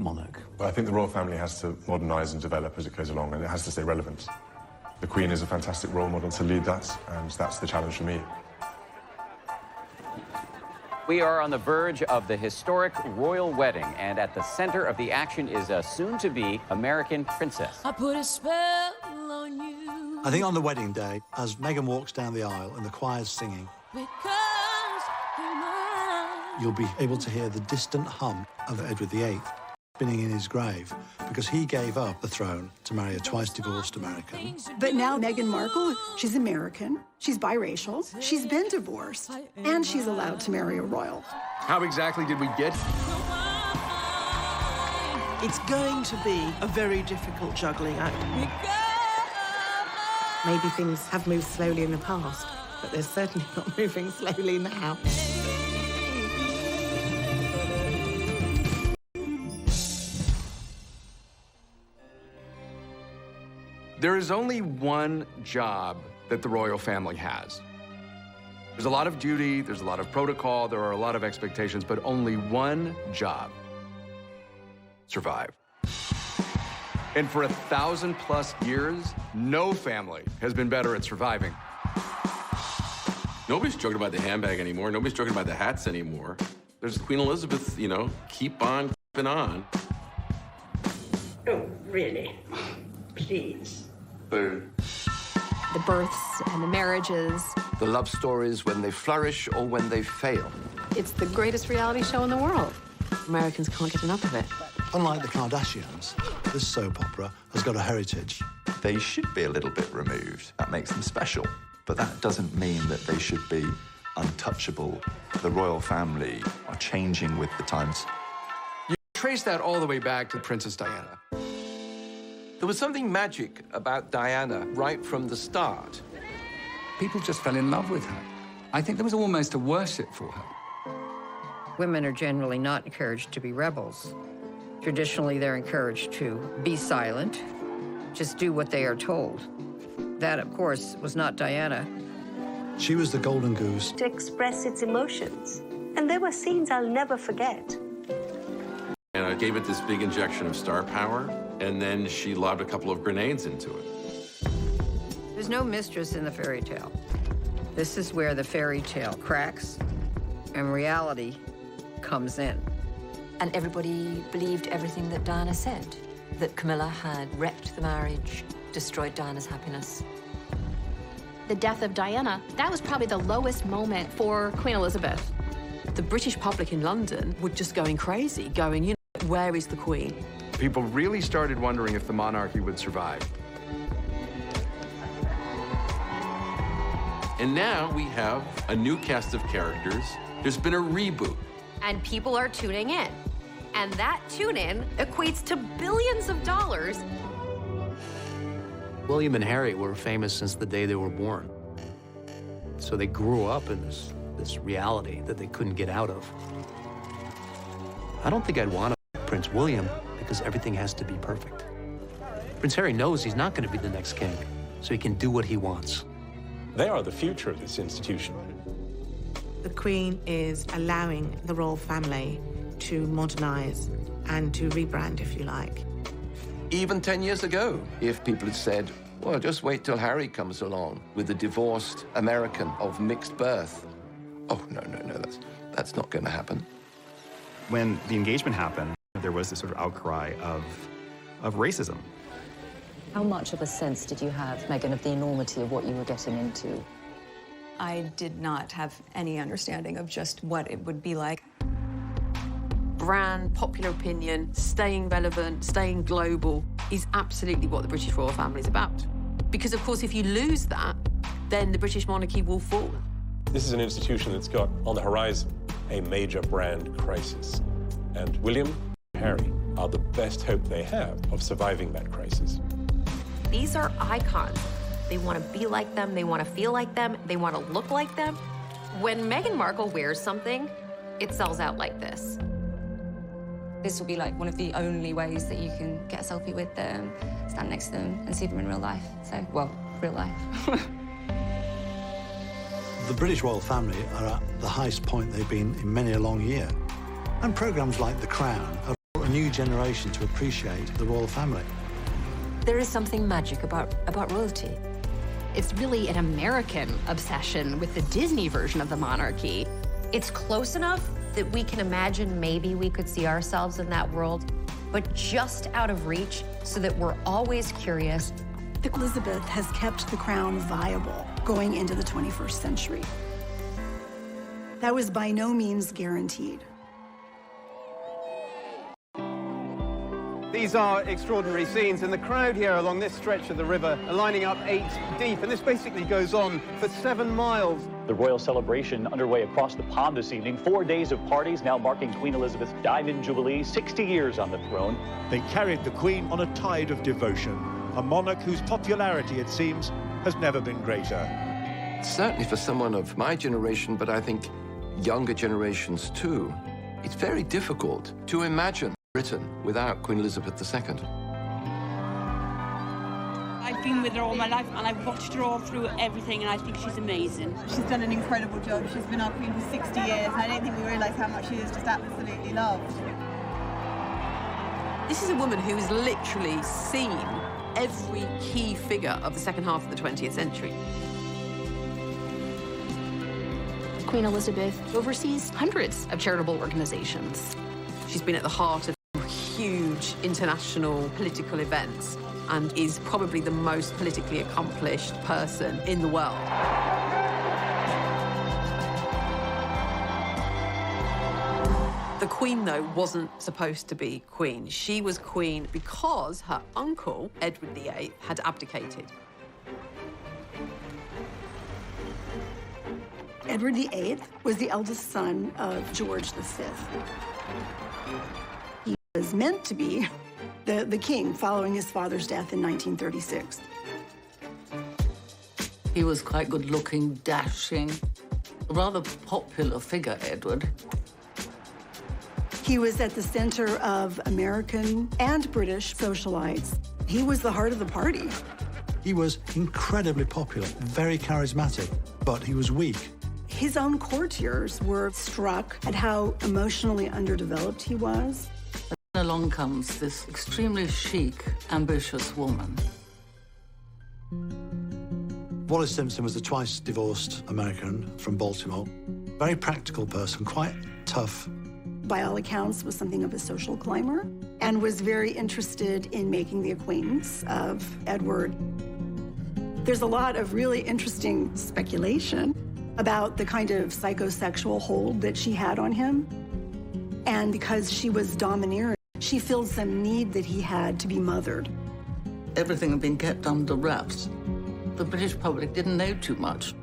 monarch? Well, I think the royal family has to modernise and develop as it goes along, and it has to stay relevant. The Queen is a fantastic role model to lead that, and that's the challenge for me. We are on the verge of the historic royal wedding, and at the center of the action is a soon-to-be American princess. I put a spell on you. I think on the wedding day, as Meghan walks down the aisle and the choir's singing, Because you're mine. you'll be able to hear the distant hum of Edward VIII spinning in his grave, because he gave up the throne to marry a twice-divorced American. But now Meghan Markle, she's American, she's biracial, she's been divorced, and she's allowed to marry a royal. How exactly did we get? It's going to be a very difficult juggling act. Maybe things have moved slowly in the past, but they're certainly not moving slowly now. There is only one job that the royal family has. There's a lot of duty, there's a lot of protocol, there are a lot of expectations, but only one job: survive. And for 1,000+ years, no family has been better at surviving. Nobody's joking about the handbag anymore. Nobody's joking about the hats anymore. There's Queen Elizabeth, you know, keep on keeping on. Oh, really? Please. The births and the marriages. The love stories when they flourish or when they fail. It's the greatest reality show in the world. Americans can't get enough of it. Unlike the Kardashians, this soap opera has got a heritage. They should be a little bit removed. That makes them special. But that doesn't mean that they should be untouchable. The royal family are changing with the times. You trace that all the way back to Princess Diana. There was something magic about Diana right from the start. People just fell in love with her. I think there was almost a worship for her. Women are generally not encouraged to be rebels. Traditionally, they're encouraged to be silent, just do what they are told. That, of course, was not Diana. She was the golden goose. To express its emotions. And there were scenes I'll never forget. And I gave it this big injection of star power, and then she lobbed a couple of grenades into it. There's no mistress in the fairy tale. This is where the fairy tale cracks and reality comes in. And everybody believed everything that Diana said, that Camilla had wrecked the marriage, destroyed Diana's happiness. The death of Diana, that was probably the lowest moment for Queen Elizabeth. The British public in London were just going crazy, going, you know, where is the Queen? People really started wondering if the monarchy would survive. And now we have a new cast of characters. There's been a reboot. And people are tuning in. And that tune-in equates to billions of dollars. William and Harry were famous since the day they were born. So they grew up in this reality that they couldn't get out of. I don't think I'd want to Prince William because everything has to be perfect. Prince Harry knows he's not going to be the next king, so he can do what he wants. They are the future of this institution. The Queen is allowing the royal family to modernise and to rebrand, if you like. Even 10 years ago, if people had said, well, just wait till Harry comes along with a divorced American of mixed birth. Oh, no, that's not going to happen. When the engagement happened, there was this sort of outcry of racism. How much of a sense did you have, Meghan, of the enormity of what you were getting into? I did not have any understanding of just what it would be like. Brand, popular opinion, staying relevant, staying global is absolutely what the British royal family is about. Because, of course, if you lose that, then the British monarchy will fall. This is an institution that's got on the horizon a major brand crisis. And William and Harry are the best hope they have of surviving that crisis. These are icons. They want to be like them, they want to feel like them, they want to look like them. When Meghan Markle wears something, it sells out like this. This will be like one of the only ways that you can get a selfie with them, stand next to them and see them in real life. So, well, real life. The British royal family are at the highest point they've been in many a long year. And programmes like The Crown have brought a new generation to appreciate the royal family. There is something magic about royalty. It's really an American obsession with the Disney version of the monarchy. It's close enough that we can imagine maybe we could see ourselves in that world, but just out of reach so that we're always curious. Elizabeth has kept the crown viable going into the 21st century. That was by no means guaranteed. These are extraordinary scenes, and the crowd here along this stretch of the river are lining up 8 deep, and this basically goes on for 7 miles. The royal celebration underway across the pond this evening. 4 days of parties now marking Queen Elizabeth's Diamond Jubilee, 60 years on the throne. They carried the Queen on a tide of devotion, a monarch whose popularity, it seems, has never been greater. Certainly for someone of my generation, but I think younger generations too, it's very difficult to imagine Britain without Queen Elizabeth II. I've been with her all my life, and I've watched her all through everything, and I think she's amazing. She's done an incredible job. She's been our queen for 60 years, and I don't think we realise how much she is just absolutely loved. This is a woman who has literally seen every key figure of the second half of the 20th century. Queen Elizabeth oversees hundreds of charitable organizations. She's been at the heart of huge international political events and is probably the most politically accomplished person in the world. The Queen, though, wasn't supposed to be Queen. She was Queen because her uncle, Edward VIII, had abdicated. Edward VIII was the eldest son of George V. He was meant to be the king following his father's death in 1936. He was quite good-looking, dashing, a rather popular figure, Edward. He was at the center of American and British socialites. He was the heart of the party. He was incredibly popular, very charismatic, but he was weak. His own courtiers were struck at how emotionally underdeveloped he was. And along comes this extremely chic, ambitious woman. Wallis Simpson was a twice-divorced American from Baltimore. Very practical person, quite tough. By all accounts, was something of a social climber and was very interested in making the acquaintance of Edward. There's a lot of really interesting speculation about the kind of psychosexual hold that she had on him. And because she was domineering, she filled some need that he had to be mothered. Everything had been kept under wraps. The British public didn't know too much.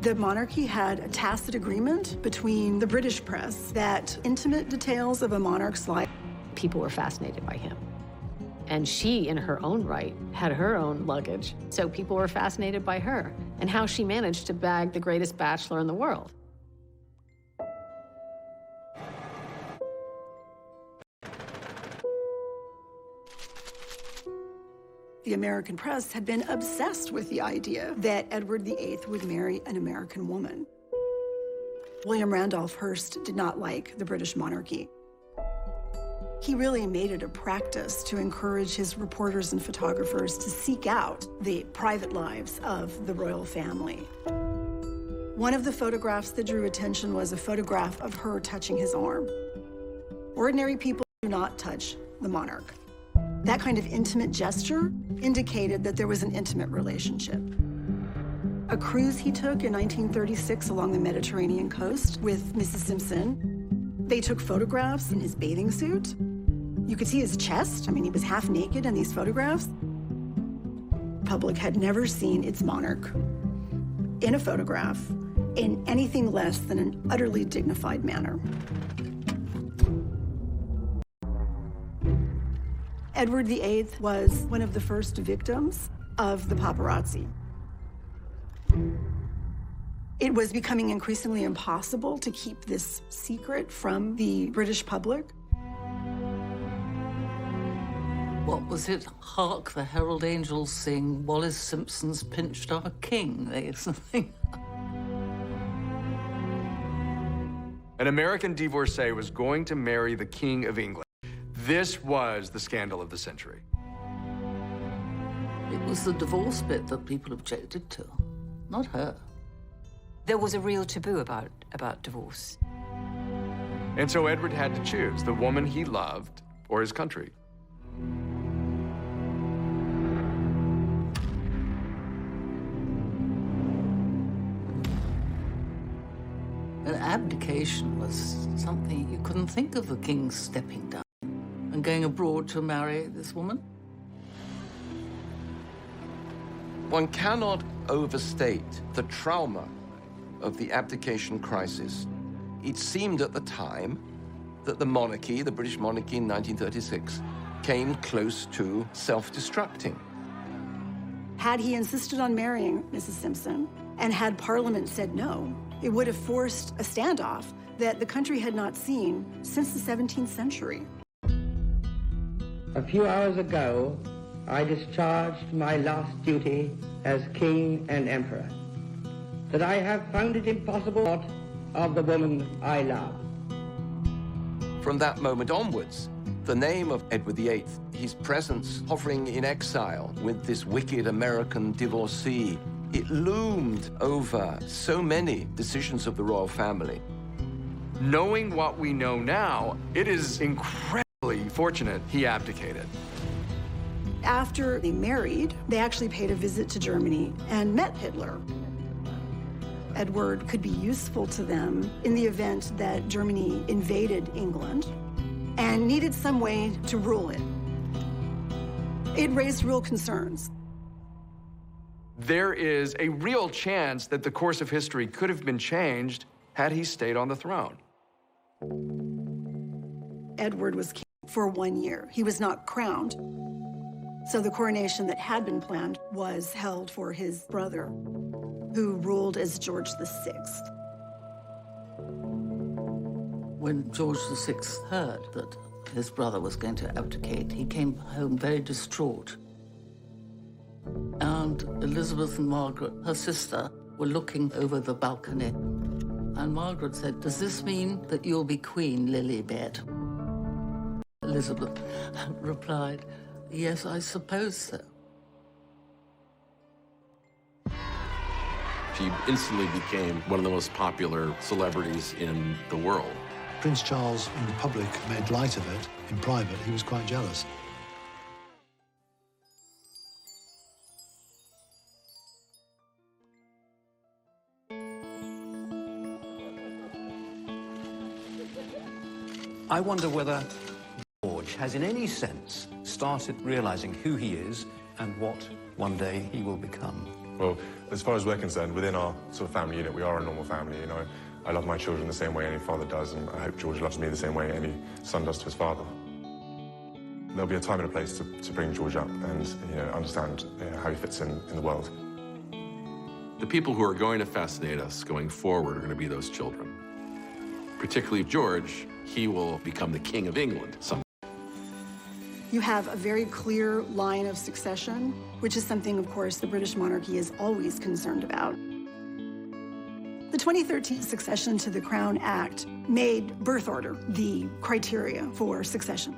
The monarchy had a tacit agreement between the British press that intimate details of a monarch's life. People were fascinated by him. And she, in her own right, had her own luggage. So people were fascinated by her and how she managed to bag the greatest bachelor in the world. The American press had been obsessed with the idea that Edward VIII would marry an American woman. William Randolph Hearst did not like the British monarchy. He really made it a practice to encourage his reporters and photographers to seek out the private lives of the royal family. One of the photographs that drew attention was a photograph of her touching his arm. Ordinary people do not touch the monarch. That kind of intimate gesture indicated that there was an intimate relationship. A cruise he took in 1936 along the Mediterranean coast with Mrs. Simpson. They took photographs in his bathing suit. You could see his chest. I mean, he was half naked in these photographs. The public had never seen its monarch in a photograph in anything less than an utterly dignified manner. Edward VIII was one of the first victims of the paparazzi. It was becoming increasingly impossible to keep this secret from the British public. What was it? Hark the herald angels sing, Wallis Simpson's pinched our king, or something. An American divorcee was going to marry the King of England. This was the scandal of the century. It was the divorce bit that people objected to, not her. There was a real taboo about divorce. And so Edward had to choose the woman he loved or his country. An abdication was something you couldn't think of the king stepping down and going abroad to marry this woman. One cannot overstate the trauma of the abdication crisis. It seemed at the time that the monarchy, the British monarchy in 1936, came close to self-destructing. Had he insisted on marrying Mrs. Simpson, and had Parliament said no, it would have forced a standoff that the country had not seen since the 17th century. A few hours ago, I discharged my last duty as King and Emperor, that I have found it impossible of the woman I love. From that moment onwards, the name of Edward VIII, his presence hovering in exile with this wicked American divorcee, it loomed over so many decisions of the royal family. Knowing what we know now, it is incredibly fortunate he abdicated. After they married, they actually paid a visit to Germany and met Hitler. Edward could be useful to them in the event that Germany invaded England and needed some way to rule it. It raised real concerns. There is a real chance that the course of history could have been changed had he stayed on the throne. Edward was king for 1 year. He was not crowned. So the coronation that had been planned was held for his brother, who ruled as George VI. When George VI heard that his brother was going to abdicate, he came home very distraught. And Elizabeth and Margaret, her sister, were looking over the balcony. And Margaret said, "Does this mean that you'll be Queen, Lilibet?" Elizabeth replied, "Yes, I suppose so." She instantly became one of the most popular celebrities in the world. Prince Charles, in public, made light of it. In private, he was quite jealous. I wonder whether George has in any sense started realizing who he is and what one day he will become. Well, as far as we're concerned, within our sort of family unit, we are a normal family, you know. I love my children the same way any father does, and I hope George loves me the same way any son does to his father. There'll be a time and a place to bring George up and, you know, understand how he fits in the world. The people who are going to fascinate us going forward are going to be those children. Particularly George, he will become the King of England someday. You have a very clear line of succession, which is something, of course, the British monarchy is always concerned about. The 2013 Succession to the Crown Act made birth order the criteria for succession.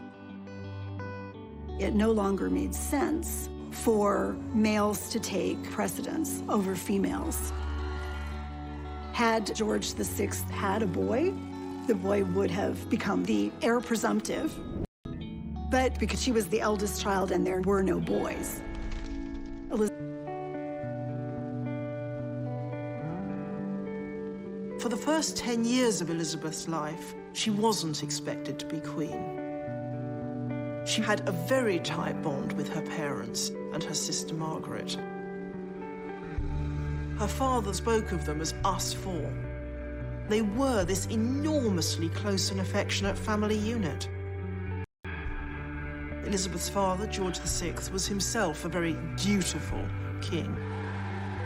It no longer made sense for males to take precedence over females. Had George VI had a boy, the boy would have become the heir presumptive. But because she was the eldest child and there were no boys, For the first 10 years of Elizabeth's life, she wasn't expected to be queen. She had a very tight bond with her parents and her sister Margaret. Her father spoke of them as us four. They were this enormously close and affectionate family unit. Elizabeth's father, George VI, was himself a very dutiful king.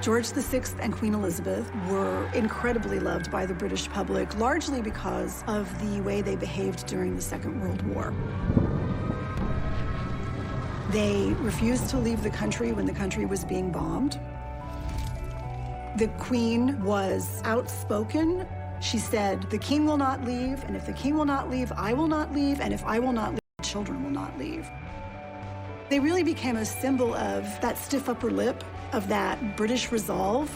George VI and Queen Elizabeth were incredibly loved by the British public, largely because of the way they behaved during the Second World War. They refused to leave the country when the country was being bombed. The Queen was outspoken. She said, "The king will not leave, and if the king will not leave, I will not leave, and if I will not leave, children will not leave. They really became a symbol of that stiff upper lip, of that British resolve.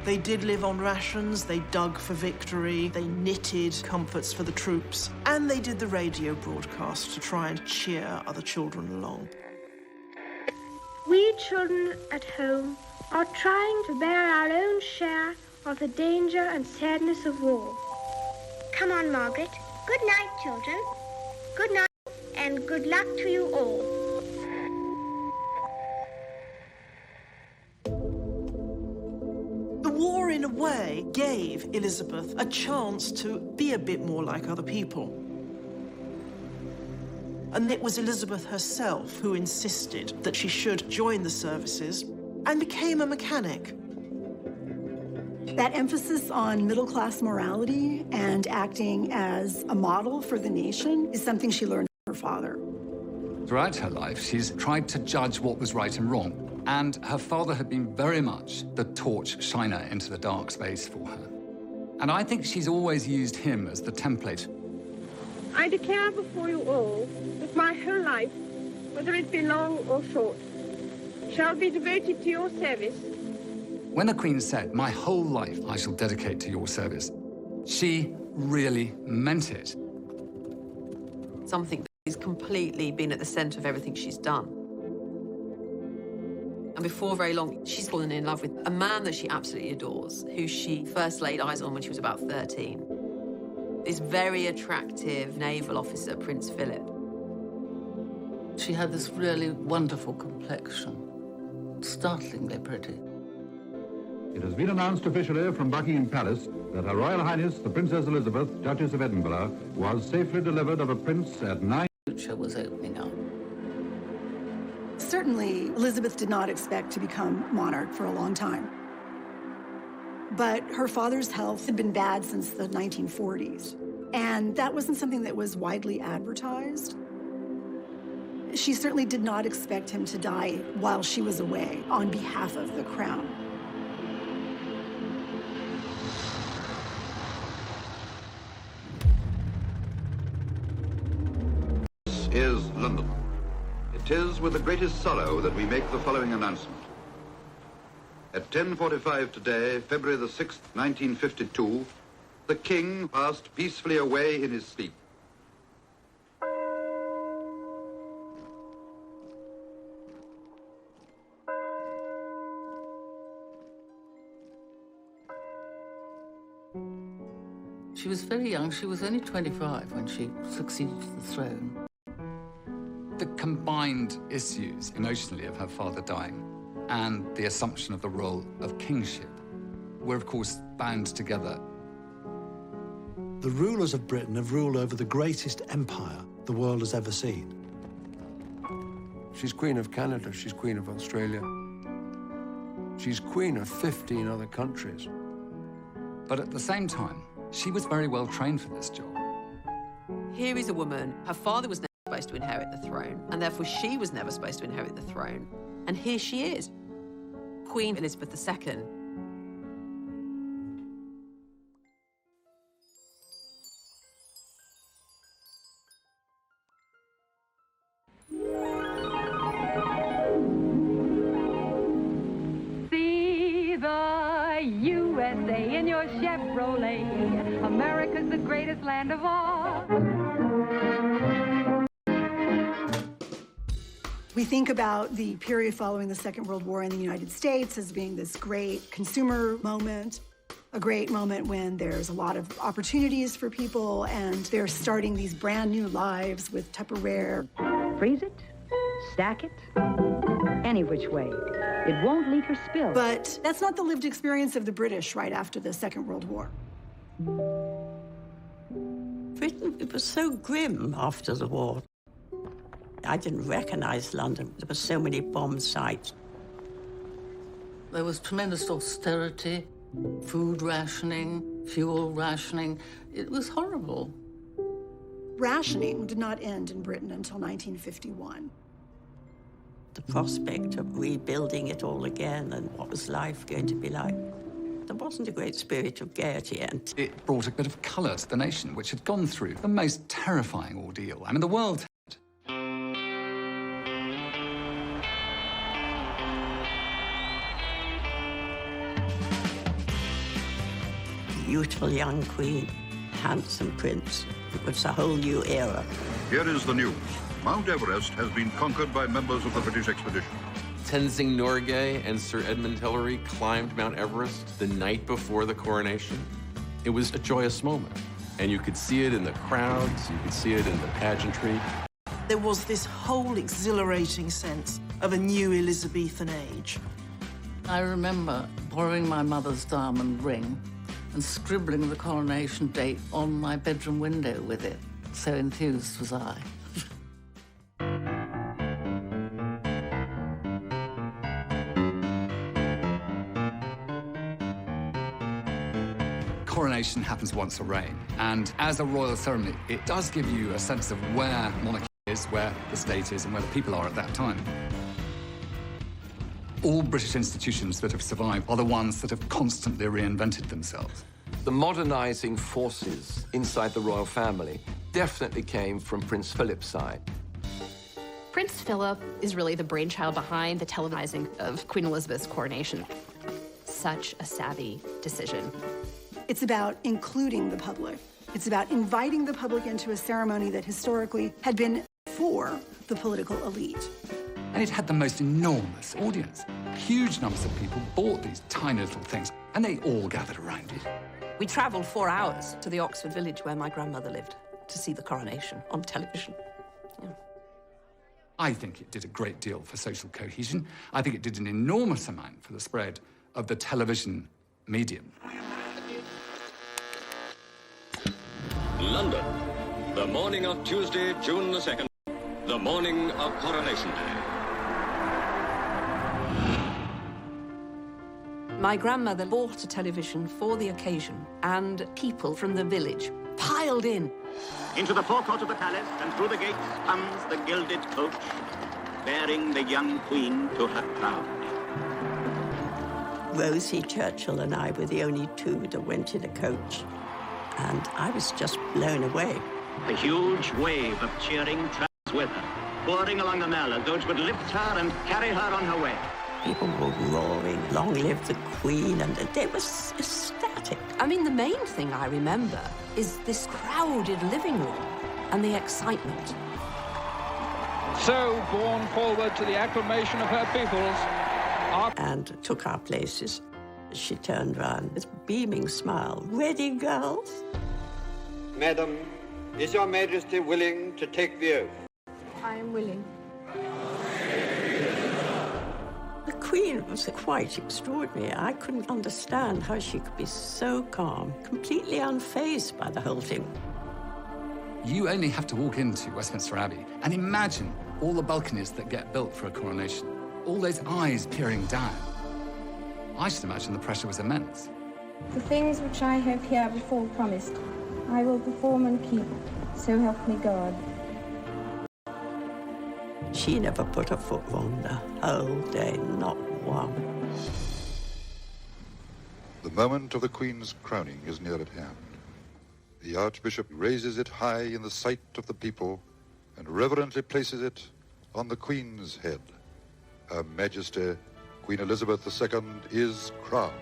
They did live on rations, they dug for victory, they knitted comforts for the troops, and they did the radio broadcast to try and cheer other children along. We children at home are trying to bear our own share of the danger and sadness of war. Come on, Margaret. Good night, children. Good night, and good luck to you all. The war, in a way, gave Elizabeth a chance to be a bit more like other people. And it was Elizabeth herself who insisted that she should join the services and became a mechanic. That emphasis on middle-class morality and acting as a model for the nation is something she learned from her father. Throughout her life, she's tried to judge what was right and wrong, and her father had been very much the torch shiner into the dark space for her. And I think she's always used him as the template. I declare before you all that my whole life, whether it be long or short, shall be devoted to your service. When the Queen said, "My whole life I shall dedicate to your service," she really meant it. Something that has completely been at the centre of everything she's done. And before very long, she's fallen in love with a man that she absolutely adores, who she first laid eyes on when she was about 13. This very attractive naval officer, Prince Philip. She had this really wonderful complexion, startlingly pretty. It has been announced officially from Buckingham Palace that Her Royal Highness, the Princess Elizabeth, Duchess of Edinburgh, was safely delivered of a prince at 9. The future was opening up. Certainly, Elizabeth did not expect to become monarch for a long time. But her father's health had been bad since the 1940s, and that wasn't something that was widely advertised. She certainly did not expect him to die while she was away on behalf of the crown. This is London. It is with the greatest sorrow that we make the following announcement. At 10:45 today, February the 6th, 1952, the King passed peacefully away in his sleep. She was very young. She was only 25 when she succeeded to the throne. The combined issues emotionally of her father dying and the assumption of the role of kingship were, of course, bound together. The rulers of Britain have ruled over the greatest empire the world has ever seen. She's Queen of Canada, she's Queen of Australia. She's Queen of 15 other countries. But at the same time, she was very well trained for this job. Here is a woman, her father was never supposed to inherit the throne, and therefore she was never supposed to inherit the throne. And here she is, Queen Elizabeth II. See the USA in your Chevrolet. America's the greatest land of all. We think about the period following the Second World War in the United States as being this great consumer moment, a great moment when there's a lot of opportunities for people and they're starting these brand new lives with Tupperware. Freeze it, stack it, any which way. It won't leak or spill. But that's not the lived experience of the British right after the Second World War. Britain, it was so grim after the war. I didn't recognize London. There were so many bomb sites. There was tremendous austerity, food rationing, fuel rationing. It was horrible. Rationing did not end in Britain until 1951. The prospect of rebuilding it all again and what was life going to be like. There wasn't a great spirit of gaiety yet. It brought a bit of colour to the nation, which had gone through the most terrifying ordeal. I mean, the world had. beautiful young queen, handsome prince. It was a whole new era. Here is the news. Mount Everest has been conquered by members of the British expedition. Tenzing Norgay and Sir Edmund Hillary climbed Mount Everest the night before the coronation. It was a joyous moment, and you could see it in the crowds, you could see it in the pageantry. There was this whole exhilarating sense of a new Elizabethan age. I remember borrowing my mother's diamond ring and scribbling the coronation date on my bedroom window with it. So enthused was I. Coronation happens once a reign, and as a royal ceremony, it does give you a sense of where monarchy is, where the state is, and where the people are at that time. All British institutions that have survived are the ones that have constantly reinvented themselves. The modernising forces inside the royal family definitely came from Prince Philip's side. Prince Philip is really the brainchild behind the televising of Queen Elizabeth's coronation. Such a savvy decision. It's about including the public. It's about inviting the public into a ceremony that historically had been for the political elite. And it had the most enormous audience. Huge numbers of people bought these tiny little things, and they all gathered around it. We travelled 4 hours to the Oxford village where my grandmother lived to see the coronation on television. Yeah. I think it did a great deal for social cohesion. I think it did an enormous amount for the spread of the television medium. London, the morning of Tuesday, June the 2nd, the morning of Coronation Day. My grandmother bought a television for the occasion, and people from the village piled in. Into the forecourt of the palace and through the gates comes the gilded coach, bearing the young queen to her crown. Rosie Churchill and I were the only two that went in a coach, and I was just blown away. A huge wave of cheering travels with her, pouring along the Mall as though it would lift her and carry her on her way. People were roaring, "Long live the Queen," and they were ecstatic. I mean, the main thing I remember is this crowded living room and the excitement. So, borne forward to the acclamation of her peoples, and took our places. She turned round with a beaming smile. "Ready, girls?" Madam, is your Majesty willing to take the oath? I am willing. The Queen was quite extraordinary. I couldn't understand how she could be so calm, completely unfazed by the whole thing. You only have to walk into Westminster Abbey and imagine all the balconies that get built for a coronation. All those eyes peering down. I should imagine the pressure was immense. The things which I have herewithal promised, I will perform and keep, so help me God. She never put her foot wrong the whole day, not one. The moment of the Queen's crowning is near at hand. The Archbishop raises it high in the sight of the people and reverently places it on the Queen's head. Her Majesty, Queen Elizabeth II, is crowned.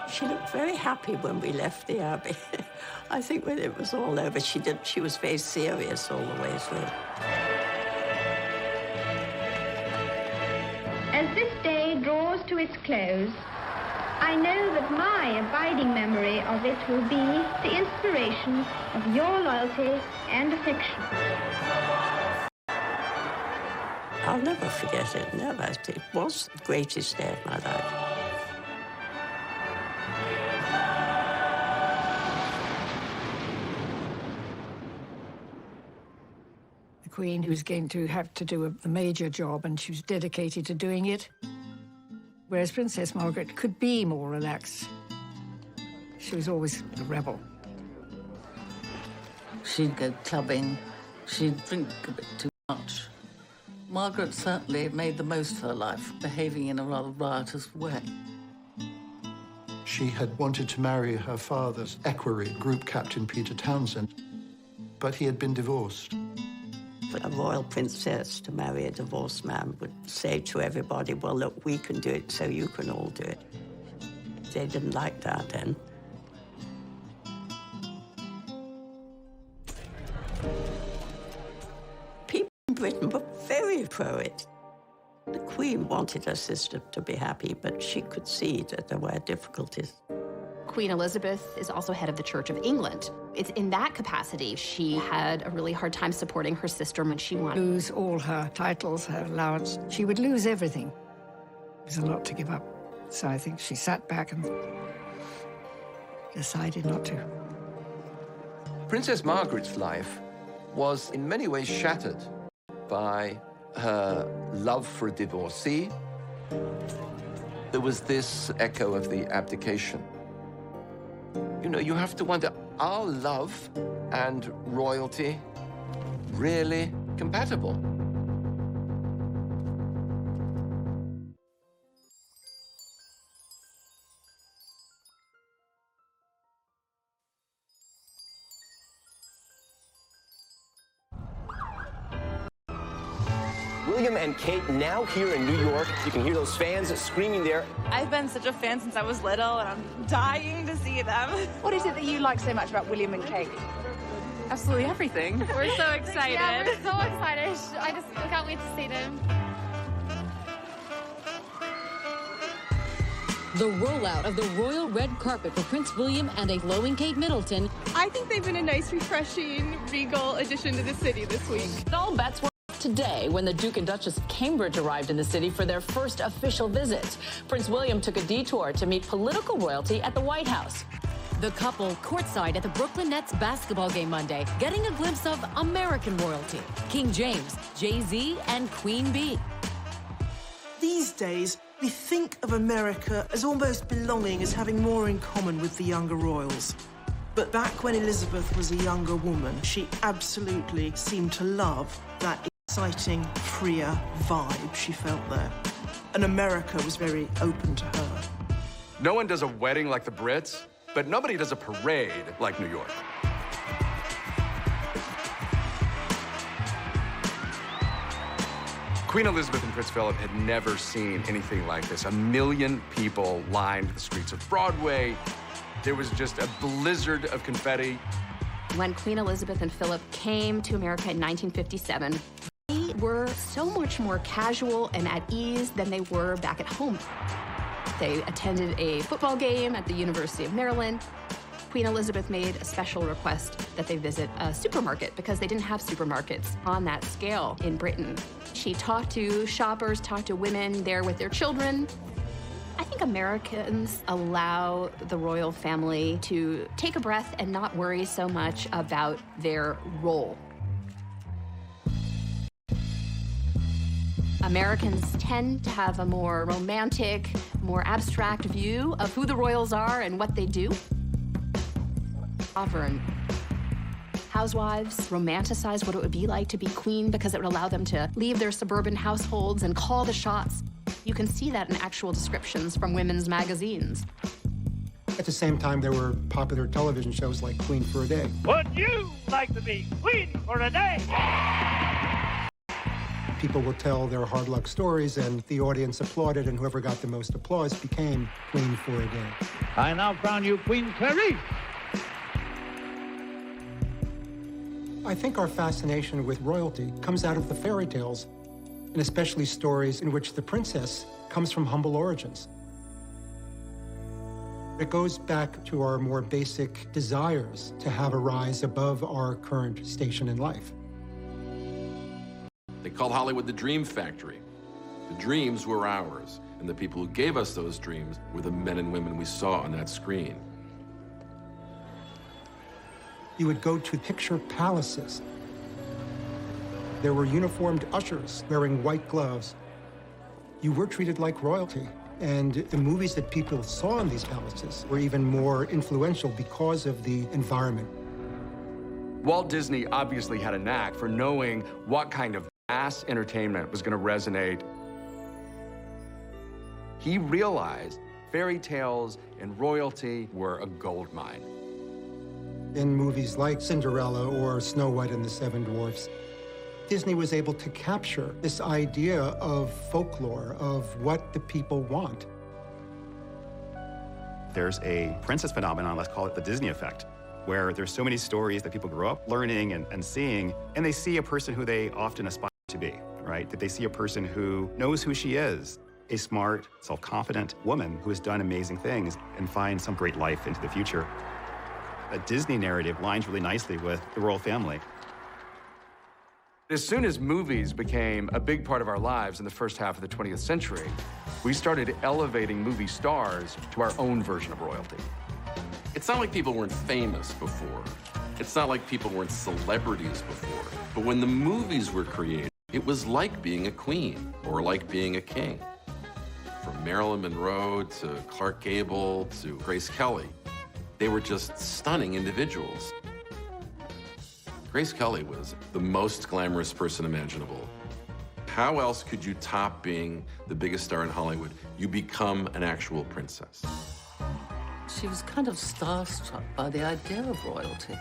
She looked very happy when we left the Abbey. I think when it was all over, she was very serious all the way through. As this day draws to its close, I know that my abiding memory of it will be the inspiration of your loyalty and affection. I'll never forget it, never. It was the greatest day of my life. Queen who was going to have to do a major job, and she was dedicated to doing it. Whereas Princess Margaret could be more relaxed. She was always a rebel. She'd go clubbing. She'd drink a bit too much. Margaret certainly made the most of her life, behaving in a rather riotous way. She had wanted to marry her father's equerry, Group Captain Peter Townsend, but he had been divorced. For a royal princess to marry a divorced man would say to everybody, well, look, we can do it, so you can all do it. They didn't like that then. People in Britain were very pro it. The Queen wanted her sister to be happy, but she could see that there were difficulties. Queen Elizabeth is also head of the Church of England. It's in that capacity she had a really hard time supporting her sister when she wanted. Lose all her titles, her allowance. She would lose everything. It was a lot to give up. So I think she sat back and decided not to. Princess Margaret's life was in many ways shattered by her love for a divorcee. There was this echo of the abdication. You know, you have to wonder, are love and royalty really compatible? William and Kate now here in New York. You can hear those fans screaming there. I've been such a fan since I was little, and I'm dying to see them. What is it that you like so much about William and Kate? Absolutely everything. We're so excited. Yeah, we're so excited. I can't wait to see them. The rollout of the royal red carpet for Prince William and a glowing Kate Middleton. I think they've been a nice, refreshing, regal addition to the city this week. All bets were today when the Duke and Duchess of Cambridge arrived in the city for their first official visit. Prince William took a detour to meet political royalty at the White House. The couple courtside at the Brooklyn Nets basketball game Monday, getting a glimpse of American royalty. King James, Jay-Z, and Queen Bee. These days, we think of America as almost belonging, as having more in common with the younger royals. But back when Elizabeth was a younger woman, she absolutely seemed to love that exciting, freer vibe she felt there. And America was very open to her. No one does a wedding like the Brits, but nobody does a parade like New York. Queen Elizabeth and Prince Philip had never seen anything like this. 1 million people lined the streets of Broadway. There was just a blizzard of confetti. When Queen Elizabeth and Philip came to America in 1957, they were so much more casual and at ease than they were back at home. They attended a football game at the University of Maryland. Queen Elizabeth made a special request that they visit a supermarket because they didn't have supermarkets on that scale in Britain. She talked to shoppers, talked to women there with their children. I think Americans allow the royal family to take a breath and not worry so much about their role. Americans tend to have a more romantic, more abstract view of who the royals are and what they do. Sovereign housewives romanticize what it would be like to be queen because it would allow them to leave their suburban households and call the shots. You can see that in actual descriptions from women's magazines. At the same time, there were popular television shows like Queen for a Day. Would you like to be queen for a day? People would tell their hard luck stories, and the audience applauded, and whoever got the most applause became Queen for a Day. I now crown you Queen Clarice. I think our fascination with royalty comes out of the fairy tales, and especially stories in which the princess comes from humble origins. It goes back to our more basic desires to have a rise above our current station in life. They called Hollywood the Dream Factory. The dreams were ours, and the people who gave us those dreams were the men and women we saw on that screen. You would go to picture palaces. There were uniformed ushers wearing white gloves. You were treated like royalty. And the movies that people saw in these palaces were even more influential because of the environment. Walt Disney obviously had a knack for knowing what kind of mass entertainment was going to resonate. He realized fairy tales and royalty were a gold mine. In movies like Cinderella or Snow White and the Seven Dwarfs, Disney was able to capture this idea of folklore, of what the people want. There's a princess phenomenon, let's call it the Disney effect, where there's so many stories that people grow up learning and seeing, and they see a person who they often aspire to be, right? That they see a person who knows who she is, a smart, self-confident woman who has done amazing things and finds some great life into the future. A Disney narrative lines really nicely with the royal family. As soon as movies became a big part of our lives in the first half of the 20th century, we started elevating movie stars to our own version of royalty. It's not like people weren't famous before. It's not like people weren't celebrities before. But when the movies were created, it was like being a queen or like being a king. From Marilyn Monroe to Clark Gable to Grace Kelly, they were just stunning individuals. Grace Kelly was the most glamorous person imaginable. How else could you top being the biggest star in Hollywood? You become an actual princess. She was kind of starstruck by the idea of royalty.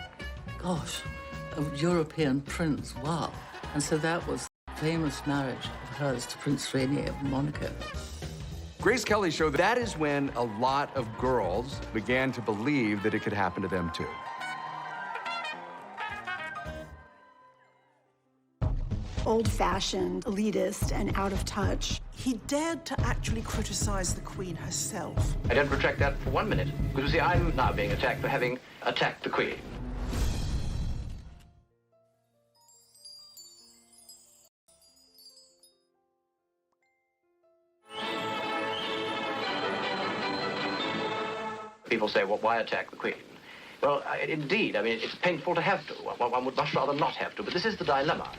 Gosh, a European prince, wow. And so that was the famous marriage of hers to Prince Rainier of Monaco. Grace Kelly showed that is when a lot of girls began to believe that it could happen to them too. Old-fashioned, elitist, and out of touch. He dared to actually criticize the Queen herself. I don't retract that for 1 minute. Because, you see, I'm now being attacked for having attacked the Queen. People say, well, why attack the Queen? Well, indeed, I mean, it's painful to have to. One would much rather not have to, but this is the dilemma.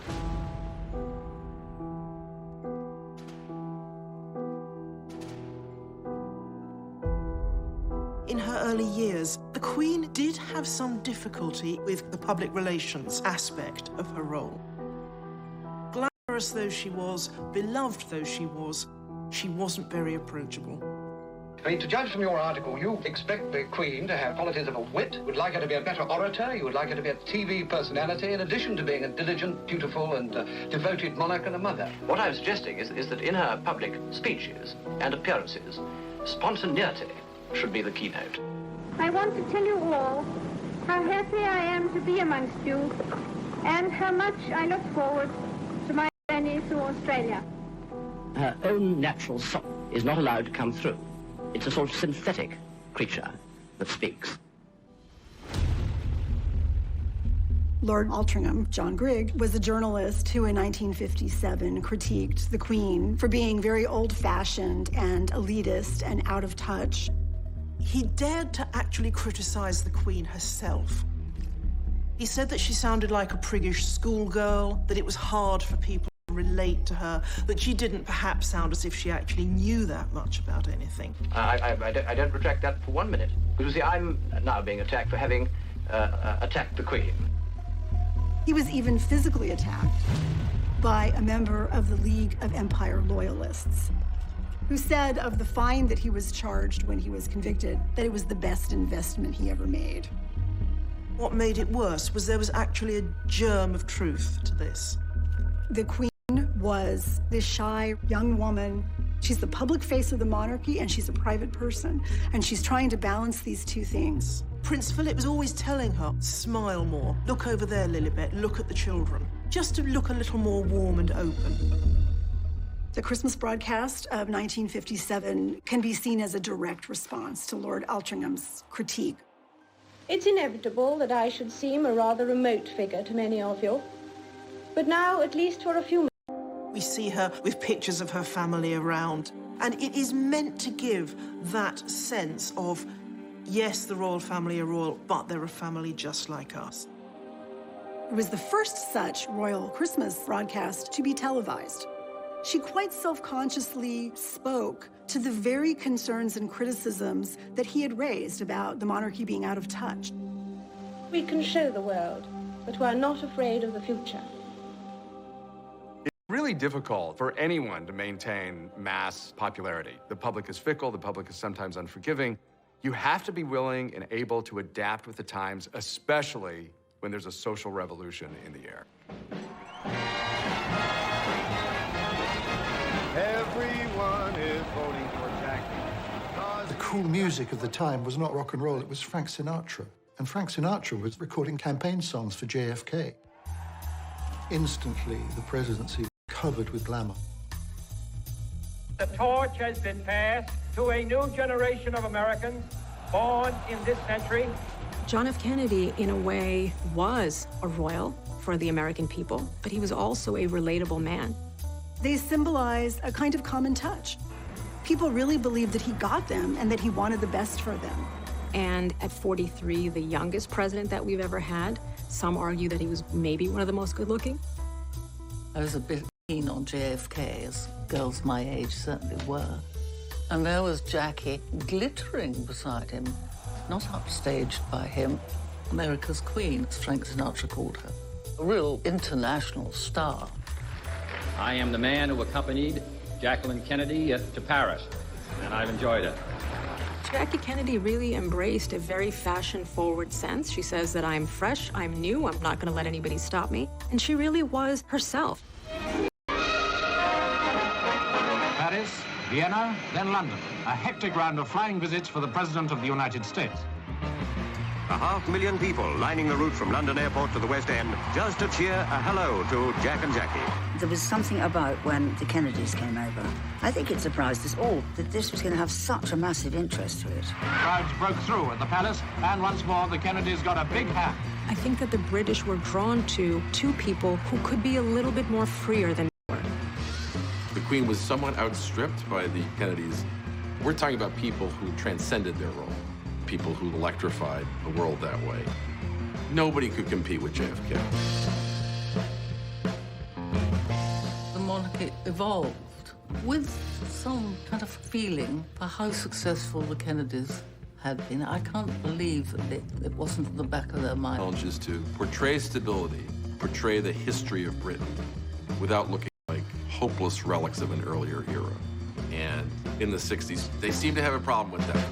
In her early years, the Queen did have some difficulty with the public relations aspect of her role. Glamorous though she was, beloved though she wasn't very approachable. I mean, to judge from your article, you expect the Queen to have qualities of a wit, would like her to be a better orator, you would like her to be a TV personality, in addition to being a diligent, dutiful, and devoted monarch and a mother. What I'm suggesting is that in her public speeches and appearances, spontaneity should be the keynote. I want to tell you all how happy I am to be amongst you and how much I look forward to my journey through Australia. Her own natural soul is not allowed to come through. It's a sort of synthetic creature that speaks. Lord Altrincham, John Grigg, was a journalist who in 1957 critiqued the Queen for being very old-fashioned and elitist and out of touch. He dared to actually criticize the Queen herself. He said that she sounded like a priggish schoolgirl, that it was hard for people to relate to her, that she didn't perhaps sound as if she actually knew that much about anything. I don't retract that for 1 minute. Because, you see, I'm now being attacked for having attacked the Queen. He was even physically attacked by a member of the League of Empire Loyalists, who said of the fine that he was charged when he was convicted that it was the best investment he ever made. What made it worse was there was actually a germ of truth to this. The Queen was this shy young woman. She's the public face of the monarchy and she's a private person. And she's trying to balance these two things. Prince Philip was always telling her, smile more, look over there, Lilibet, look at the children. Just to look a little more warm and open. The Christmas broadcast of 1957 can be seen as a direct response to Lord Altrincham's critique. It's inevitable that I should seem a rather remote figure to many of you. But now, at least for a few minutes. We see her with pictures of her family around, and it is meant to give that sense of, yes, the royal family are royal, but they're a family just like us. It was the first such royal Christmas broadcast to be televised. She quite self-consciously spoke to the very concerns and criticisms that he had raised about the monarchy being out of touch. We can show the world that we're not afraid of the future. It really difficult for anyone to maintain mass popularity. The public is fickle, the public is sometimes unforgiving. You have to be willing and able to adapt with the times, especially when there's a social revolution in the air. Everyone is voting for Jackie. The cool music of the time was not rock and roll, it was Frank Sinatra. And Frank Sinatra was recording campaign songs for JFK. Instantly, the presidency was covered with glamour. The torch has been passed to a new generation of Americans born in this century. John F. Kennedy, in a way, was a royal for the American people, but he was also a relatable man. They symbolized a kind of common touch. People really believed that he got them and that he wanted the best for them. And at 43, the youngest president that we've ever had, some argue that he was maybe one of the most good-looking. I was a bit keen on JFK, as girls my age certainly were. And there was Jackie glittering beside him, not upstaged by him. America's Queen, as Frank Sinatra called her. A real international star. I am the man who accompanied Jacqueline Kennedy to Paris, and I've enjoyed it. Jackie Kennedy really embraced a very fashion-forward sense. She says that I'm fresh, I'm new, I'm not going to let anybody stop me. And she really was herself. Paris, Vienna, then London. A hectic round of flying visits for the President of the United States. 500,000 people lining the route from London Airport to the West End just to cheer a hello to Jack and Jackie. There was something about when the Kennedys came over. I think it surprised us all that this was going to have such a massive interest to it. Crowds broke through at the palace, and once more the Kennedys got a big hand. I think that the British were drawn to two people who could be a little bit more freer than they were. The Queen was somewhat outstripped by the Kennedys. We're talking about people who transcended their role, people who electrified the world that way. Nobody could compete with JFK. The monarchy evolved with some kind of feeling for how successful the Kennedys had been. I can't believe that it wasn't in the back of their mind. Challenges to portray stability, portray the history of Britain without looking like hopeless relics of an earlier era. And in the 60s, they seemed to have a problem with that.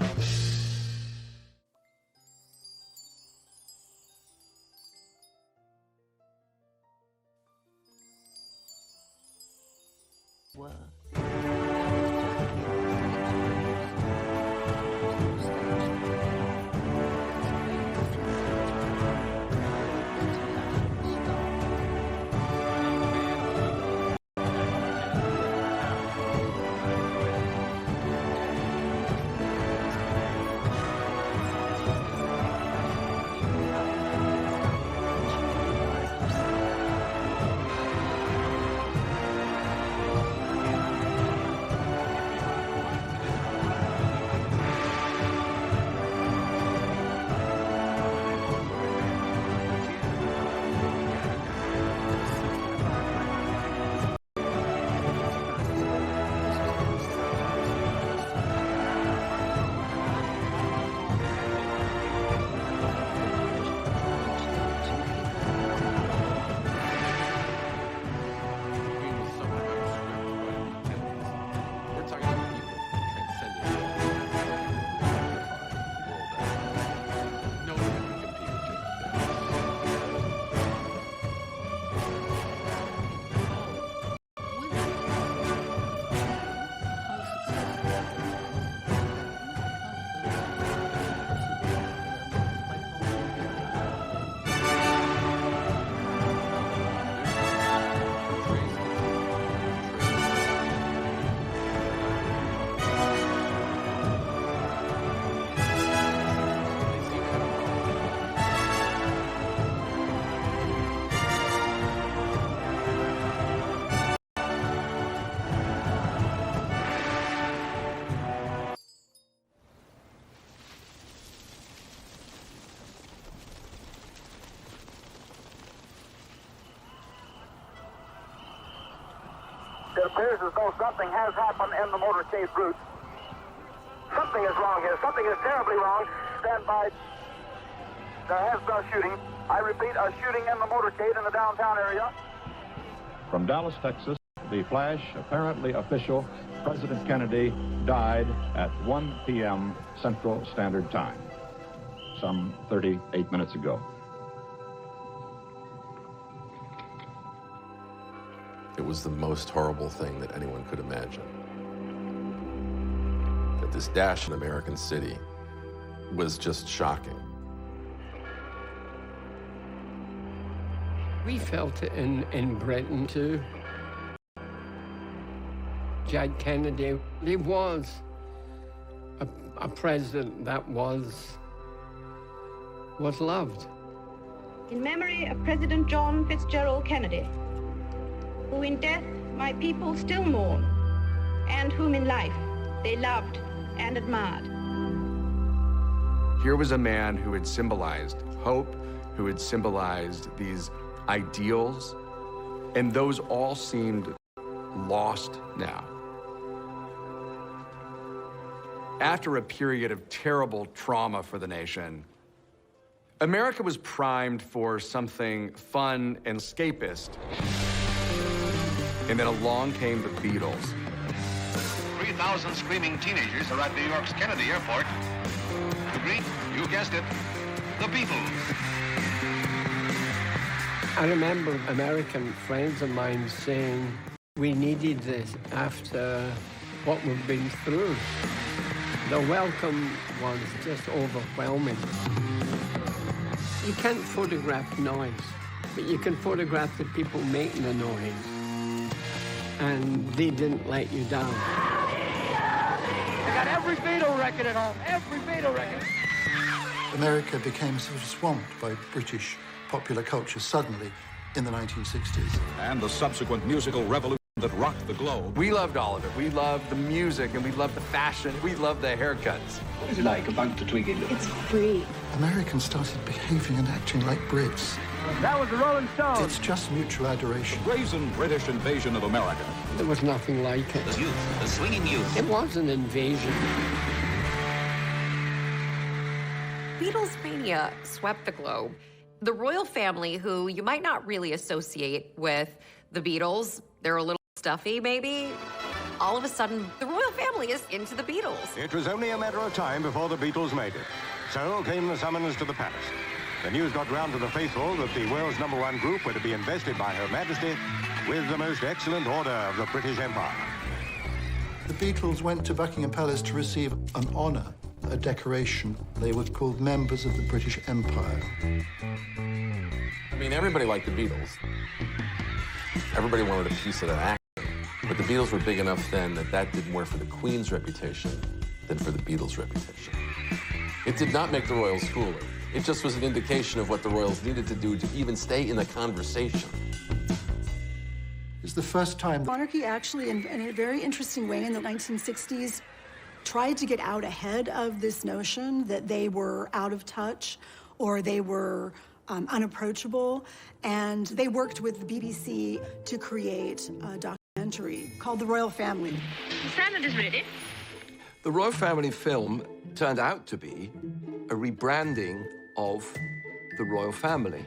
It appears as though something has happened in the motorcade route. Something is wrong here. Something is terribly wrong. Stand by. There has been a shooting. I repeat, a shooting in the motorcade in the downtown area. From Dallas, Texas, the flash, apparently official. President Kennedy died at 1 p.m. Central Standard Time, some 38 minutes ago. It was the most horrible thing that anyone could imagine. That this dash in American City was just shocking. We felt it in Britain too. Jack Kennedy, he was a president that was loved. In memory of President John Fitzgerald Kennedy, who in death my people still mourn, and whom in life they loved and admired. Here was a man who had symbolized hope, who had symbolized these ideals, and those all seemed lost now. After a period of terrible trauma for the nation, America was primed for something fun and escapist. And then along came the Beatles. 3,000 screaming teenagers are at New York's Kennedy Airport to greet, you guessed it, the Beatles. I remember American friends of mine saying, we needed this after what we've been through. The welcome was just overwhelming. You can't photograph noise, but you can photograph the people making the noise. And they didn't let you down. They got every Beatle record at home, every Beatle record. America became sort of swamped by British popular culture suddenly in the 1960s. And the subsequent musical revolution that rocked the globe. We loved all of it. We loved the music, and we loved the fashion. We loved the haircuts. What is it like, a bunk to Twiggy? It's free. Americans started behaving and acting like Brits. That was the Rolling Stones. It's just mutual adoration. The brazen British invasion of America. There was nothing like it. The youth, the swinging youth. It was an invasion. Beatles mania swept the globe. The royal family, who you might not really associate with the Beatles, they're a little stuffy, maybe. All of a sudden, the royal family is into the Beatles. It was only a matter of time before the Beatles made it. So came the summons to the palace. The news got round to the faithful that the world's #1 group were to be invested by Her Majesty with the most excellent order of the British Empire. The Beatles went to Buckingham Palace to receive an honor, a decoration. They were called members of the British Empire. I mean, everybody liked the Beatles. Everybody wanted a piece of that action. But the Beatles were big enough then that did more for the Queen's reputation than for the Beatles' reputation. It did not make the royals cooler. It just was an indication of what the royals needed to do to even stay in the conversation. It's the first time... Monarchy actually, in a very interesting way, in the 1960s, tried to get out ahead of this notion that they were out of touch or they were unapproachable, and they worked with the BBC to create a documentary called The Royal Family. The salad is ready. The Royal Family film turned out to be a rebranding of the royal family.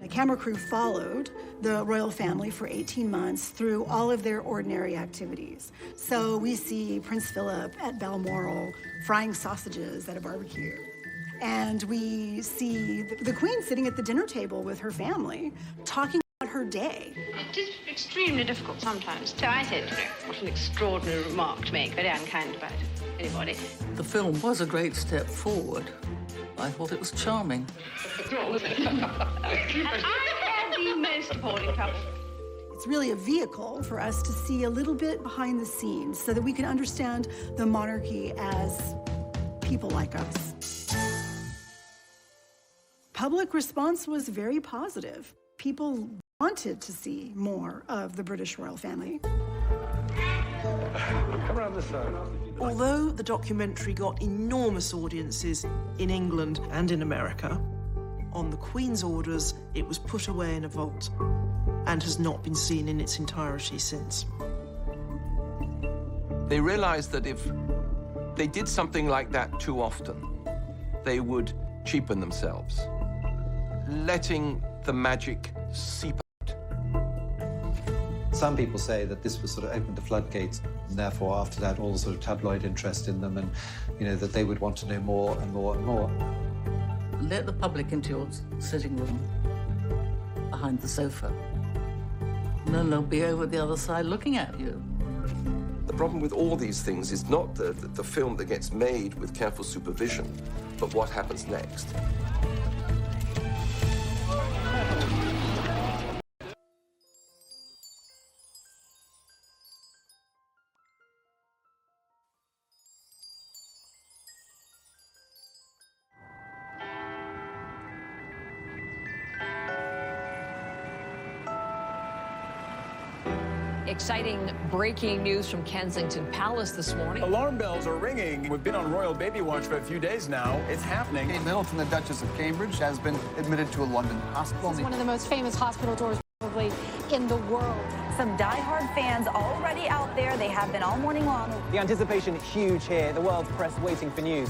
The camera crew followed the royal family for 18 months through all of their ordinary activities. So we see Prince Philip at Balmoral frying sausages at a barbecue. And we see the Queen sitting at the dinner table with her family, talking about her day. It is extremely difficult sometimes. So I said, what an extraordinary remark to make, very unkind about anybody. The film was a great step forward. I thought it was charming. And I am the most appalling couple. It's really a vehicle for us to see a little bit behind the scenes so that we can understand the monarchy as people like us. Public response was very positive. People wanted to see more of the British royal family. Come around this side. Although the documentary got enormous audiences in England and in America, on the Queen's orders, it was put away in a vault and has not been seen in its entirety since. They realized that if they did something like that too often, they would cheapen themselves, letting the magic seep out. Some people say that this was sort of opened the floodgates, and therefore after that all the sort of tabloid interest in them, and that they would want to know more and more and more. Let the public into your sitting room behind the sofa. And then they'll be over the other side looking at you. The problem with all these things is not the film that gets made with careful supervision, but what happens next. Exciting breaking news from Kensington Palace this morning. Alarm bells are ringing. We've been on royal baby watch for a few days now. It's happening. Kate Middleton, the Duchess of Cambridge, has been admitted to a London hospital. It's one of the most famous hospital tours probably in the world. Some die-hard fans already out there. They have been all morning long. The anticipation is huge here. The world's press waiting for news.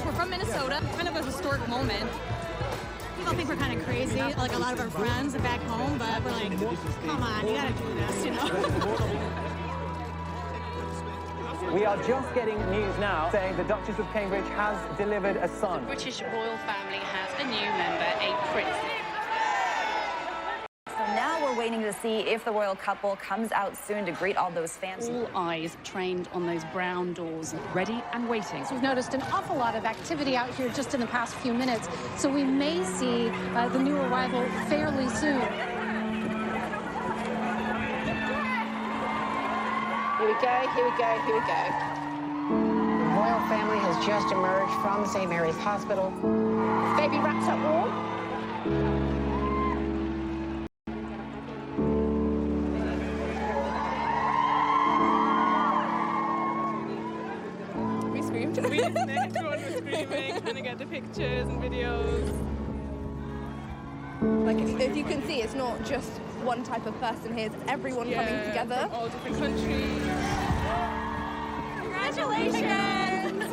We're from Minnesota. Kind of a historic moment. People think we're kind of crazy, like a lot of our friends are back home, but we're like, come on, you gotta do this, We are just getting news now saying the Duchess of Cambridge has delivered a son. The British royal family has a new member, a prince. So now we're waiting to see if the royal couple comes out soon to greet all those fans. All eyes trained on those brown doors, ready and waiting. So we've noticed an awful lot of activity out here just in the past few minutes, so we may see the new arrival fairly soon. Here we go, here we go, here we go. The royal family has just emerged from St. Mary's Hospital. Baby wraps up warm. Everyone was screaming, trying to get the pictures and videos. Like, if you can see, it's not just one type of person here, it's everyone coming together. From all different countries. Congratulations!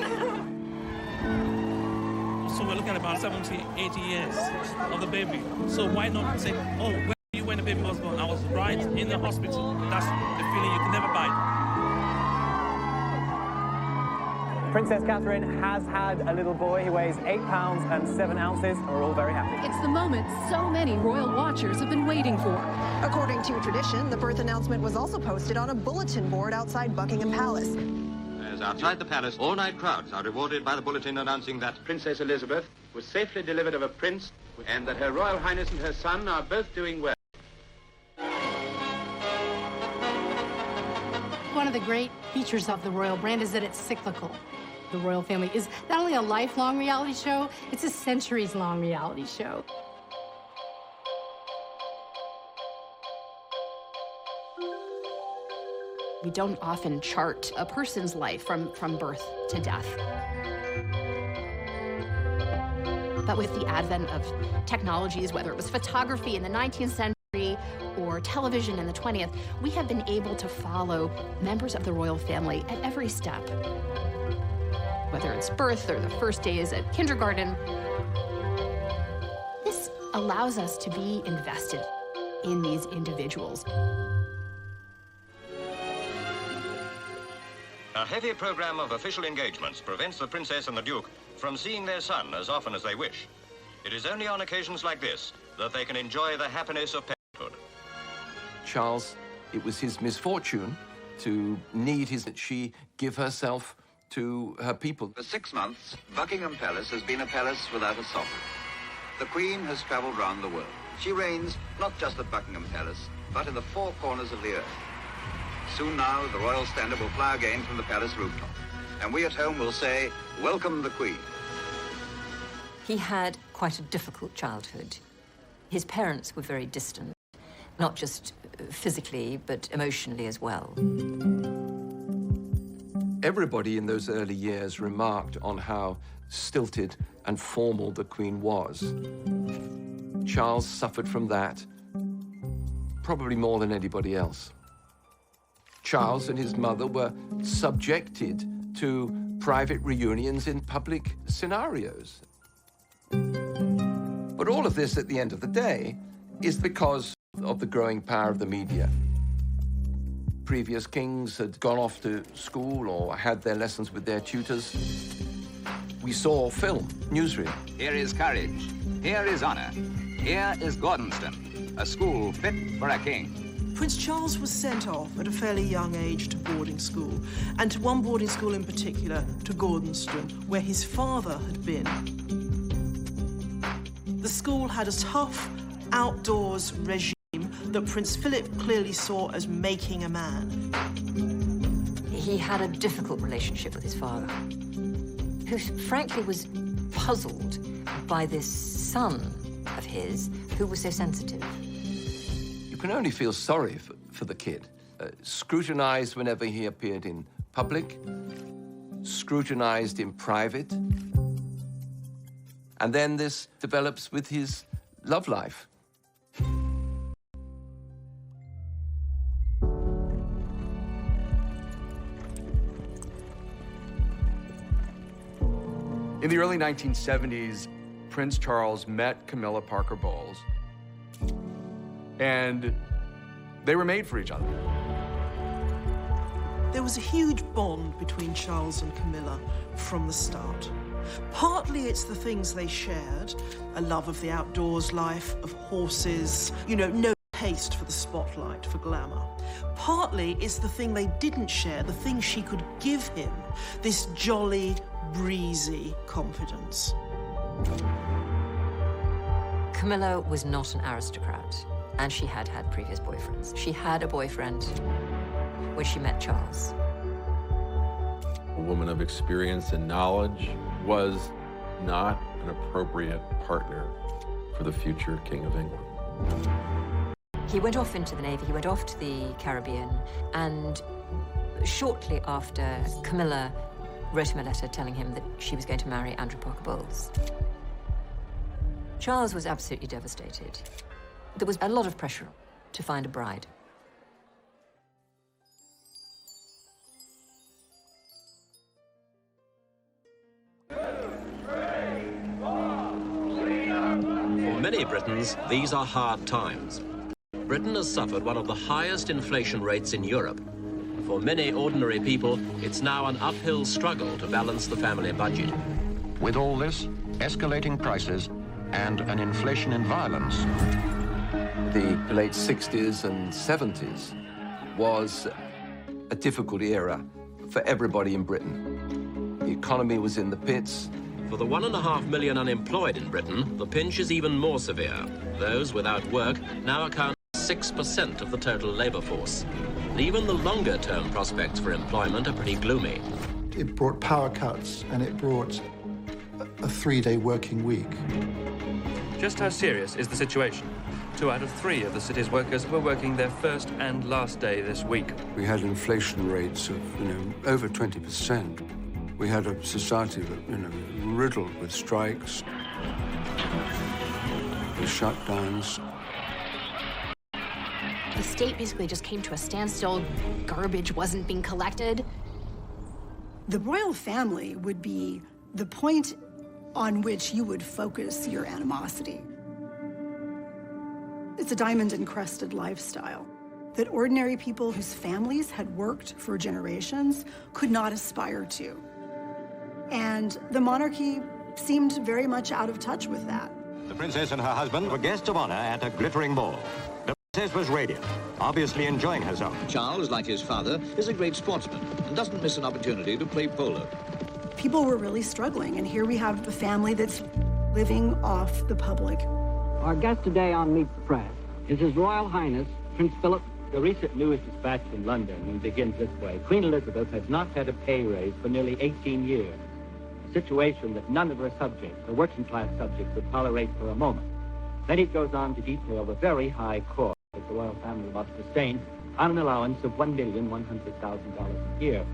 So we're looking at about 70, 80 years of the baby. So why not say, oh, where were you when the baby was born? I was right in the hospital. That's the feeling you can never buy. Princess Catherine has had a little boy. He weighs 8 pounds and 7 ounces, and we're all very happy. It's the moment so many royal watchers have been waiting for. According to tradition, the birth announcement was also posted on a bulletin board outside Buckingham Palace. As outside the palace, all-night crowds are rewarded by the bulletin announcing that Princess Elizabeth was safely delivered of a prince and that Her Royal Highness and her son are both doing well. One of the great features of the royal brand is that it's cyclical. The royal family is not only a lifelong reality show, it's a centuries-long reality show. We don't often chart a person's life from birth to death. But with the advent of technologies, whether it was photography in the 19th century or television in the 20th, we have been able to follow members of the royal family at every step. Whether it's birth or the first days at kindergarten, this allows us to be invested in these individuals. A heavy program of official engagements prevents the Princess and the Duke from seeing their son as often as they wish. It is only on occasions like this that they can enjoy the happiness of parenthood. Charles, it was his misfortune to need that she give herself to her people. For 6 months, Buckingham Palace has been a palace without a sovereign. The Queen has travelled round the world. She reigns not just at Buckingham Palace, but in the 4 corners of the earth. Soon now, the royal standard will fly again from the palace rooftop. And we at home will say, welcome the Queen. He had quite a difficult childhood. His parents were very distant, not just physically, but emotionally as well. Everybody in those early years remarked on how stilted and formal the Queen was. Charles suffered from that, probably more than anybody else. Charles and his mother were subjected to private reunions in public scenarios. But all of this, at the end of the day, is because of the growing power of the media. previous kings had gone off to school or had their lessons with their tutors. We saw film, newsreel. Here is courage. Here is honor. Here is Gordonston, a school fit for a king. Prince Charles was sent off at a fairly young age to boarding school, and to one boarding school in particular, to Gordonston, where his father had been. The school had a tough, outdoors regime that Prince Philip clearly saw as making a man. He had a difficult relationship with his father, who frankly was puzzled by this son of his who was so sensitive. You can only feel sorry for the kid. Scrutinized whenever he appeared in public, scrutinized in private. And then this develops with his love life. In the early 1970s, Prince Charles met Camilla Parker Bowles, and they were made for each other. There was a huge bond between Charles and Camilla from the start. Partly it's the things they shared, a love of the outdoors life, of horses, you know, no taste for the spotlight, for glamour. Partly it's the thing they didn't share, the thing she could give him, this jolly, breezy confidence. Camilla was not an aristocrat, and she had had previous boyfriends. She had a boyfriend when she met Charles. A woman of experience and knowledge was not an appropriate partner for the future King of England. He went off into the Navy, he went off to the Caribbean, and shortly after, Camilla wrote him a letter telling him that she was going to marry Andrew Parker Bowles. Charles was absolutely devastated. There was a lot of pressure to find a bride. For many Britons, these are hard times. Britain has suffered one of the highest inflation rates in Europe. For many ordinary people, it's now an uphill struggle to balance the family budget. With all this, escalating prices and an inflation in violence. The late 60s and 70s was a difficult era for everybody in Britain. The economy was in the pits. For the 1.5 million unemployed in Britain, the pinch is even more severe. Those without work now account for 6% of the total labour force. And even the longer-term prospects for employment are pretty gloomy. It brought power cuts, and it brought a 3-day working week. Just how serious is the situation? 2 out of 3 of the city's workers were working their first and last day this week. We had inflation rates of, over 20%. We had a society that, riddled with strikes, with shutdowns. The state basically just came to a standstill. Garbage wasn't being collected. The royal family would be the point on which you would focus your animosity. It's a diamond-encrusted lifestyle that ordinary people whose families had worked for generations could not aspire to. And the monarchy seemed very much out of touch with that. The princess and her husband were guests of honor at a glittering ball. The princess was radiant, obviously enjoying herself. Charles, like his father, is a great sportsman and doesn't miss an opportunity to play polo. People were really struggling, and here we have a family that's living off the public. Our guest today on Meet the Press is His Royal Highness Prince Philip. The recent news dispatch from London and begins this way. Queen Elizabeth has not had a pay raise for nearly 18 years. A situation that none of her subjects, her working-class subjects, would tolerate for a moment. Then it goes on to detail the very high cost that the royal family must sustain on an allowance of $1,100,000 a year.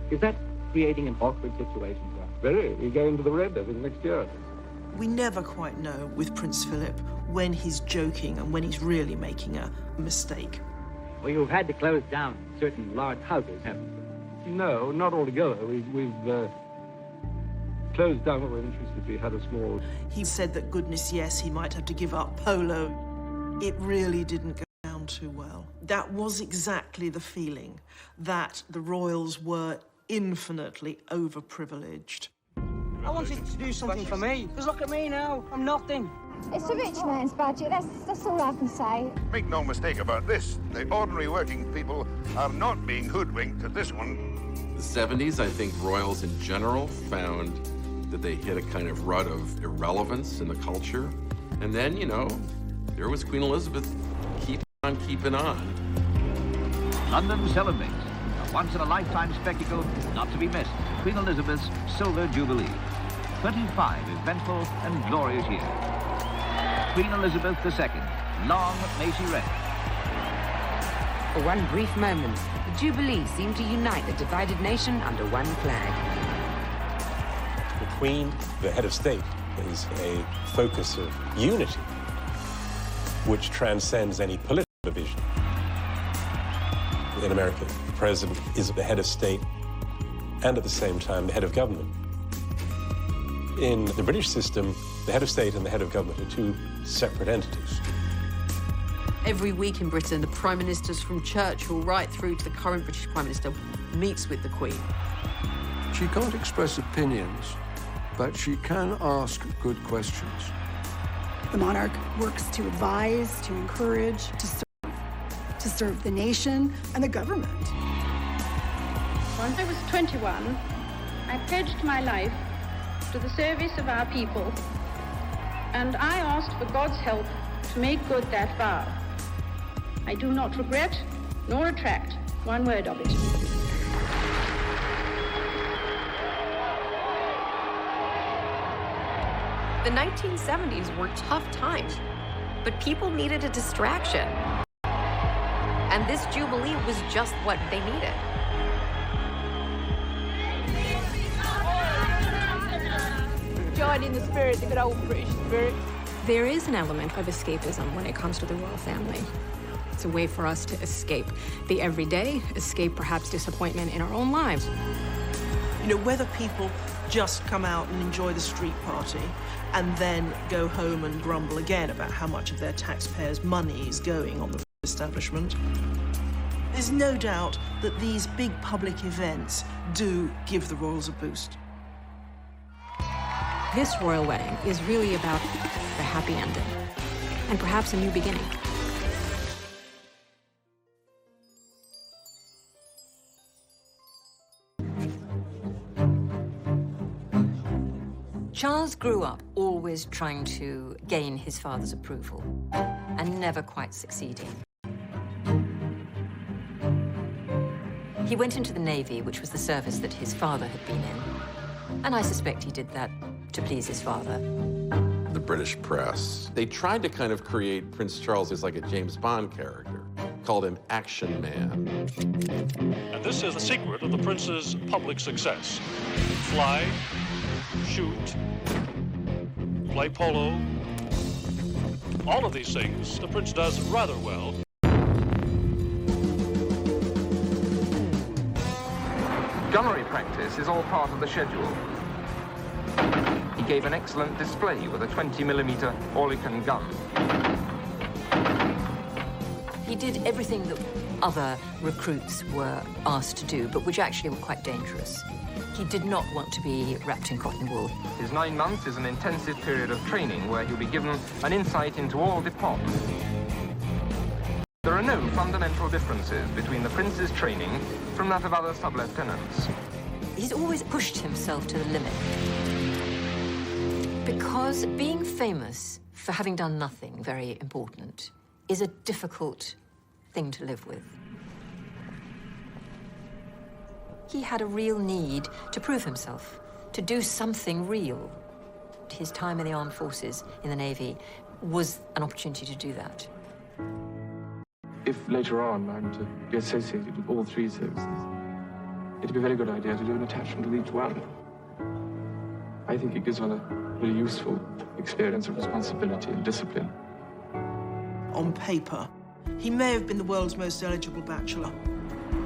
Is that creating an awkward situation for us? Very. We go into the red, I think, next year. We never quite know with Prince Philip when he's joking and when he's really making a mistake. Well, you've had to close down certain large houses, haven't you? No, not altogether. We've closed down what we're interested. We had a small... He said that, goodness, yes, he might have to give up polo. It really didn't go down too well. That was exactly the feeling, that the royals were infinitely overprivileged. I wanted to do something for me, because look at me now, I'm nothing. It's a rich man's budget, that's all I can say. Make no mistake about this, the ordinary working people are not being hoodwinked at this one. The 70s, I think royals in general found that they hit a kind of rut of irrelevance in the culture. And then, you know, there was Queen Elizabeth keeping on. London celebrates a once-in-a-lifetime spectacle not to be missed, Queen Elizabeth's Silver Jubilee. 25 eventful and glorious years. Queen Elizabeth II, long may she reign. For one brief moment, the Jubilee seemed to unite the divided nation under one flag. The Queen, the head of state, is a focus of unity, which transcends any political division. In America, the president is the head of state and at the same time the head of government. In the British system, the head of state and the head of government are two separate entities. Every week in Britain, the Prime Ministers from Churchill right through to the current British Prime Minister meets with the Queen. She can't express opinions, but she can ask good questions. The monarch works to advise, to encourage, to serve the nation and the government. When I was 21, I pledged my life to the service of our people, and I asked for God's help to make good that vow. I do not regret nor retract one word of it. The 1970s were tough times, but people needed a distraction. And this Jubilee was just what they needed. Join in the spirit, the good old British spirit. There is an element of escapism when it comes to the royal family. It's a way for us to escape the everyday, escape perhaps disappointment in our own lives. You know, whether people just come out and enjoy the street party and then go home and grumble again about how much of their taxpayers' money is going on the establishment. There's no doubt that these big public events do give the royals a boost. This royal wedding is really about the happy ending and perhaps a new beginning. Charles grew up always trying to gain his father's approval and never quite succeeding. He went into the Navy, which was the service that his father had been in, and I suspect he did that to please his father. The British press, they tried to kind of create Prince Charles as like a James Bond character, called him Action Man. And this is the secret of the prince's public success. Fly, shoot, play polo, all of these things the prince does rather well. Gunnery practice is all part of the schedule. He gave an excellent display with a 20mm Oerlikon gun. He did everything that other recruits were asked to do, but which actually were quite dangerous. He did not want to be wrapped in cotton wool. His 9 months is an intensive period of training where he'll be given an insight into all departments. There are no fundamental differences between the prince's training from that of other sub-lieutenants. He's always pushed himself to the limit. Because being famous for having done nothing very important is a difficult thing to live with. He had a real need to prove himself, to do something real. His time in the armed forces, in the Navy, was an opportunity to do that. If later on I'm to be associated with all 3 services, it'd be a very good idea to do an attachment with each one. I think it gives one a very useful experience of responsibility and discipline. On paper, he may have been the world's most eligible bachelor.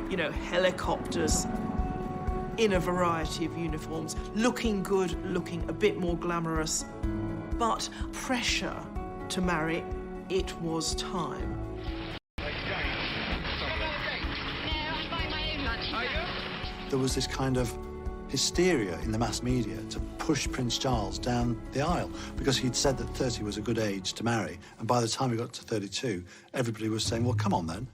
You know, helicopters, in a variety of uniforms, looking good, looking a bit more glamorous. But pressure to marry, it was time. there was this kind of hysteria in the mass media to push Prince Charles down the aisle because he'd said that 30 was a good age to marry, and by the time he got to 32, everybody was saying, well, come on then.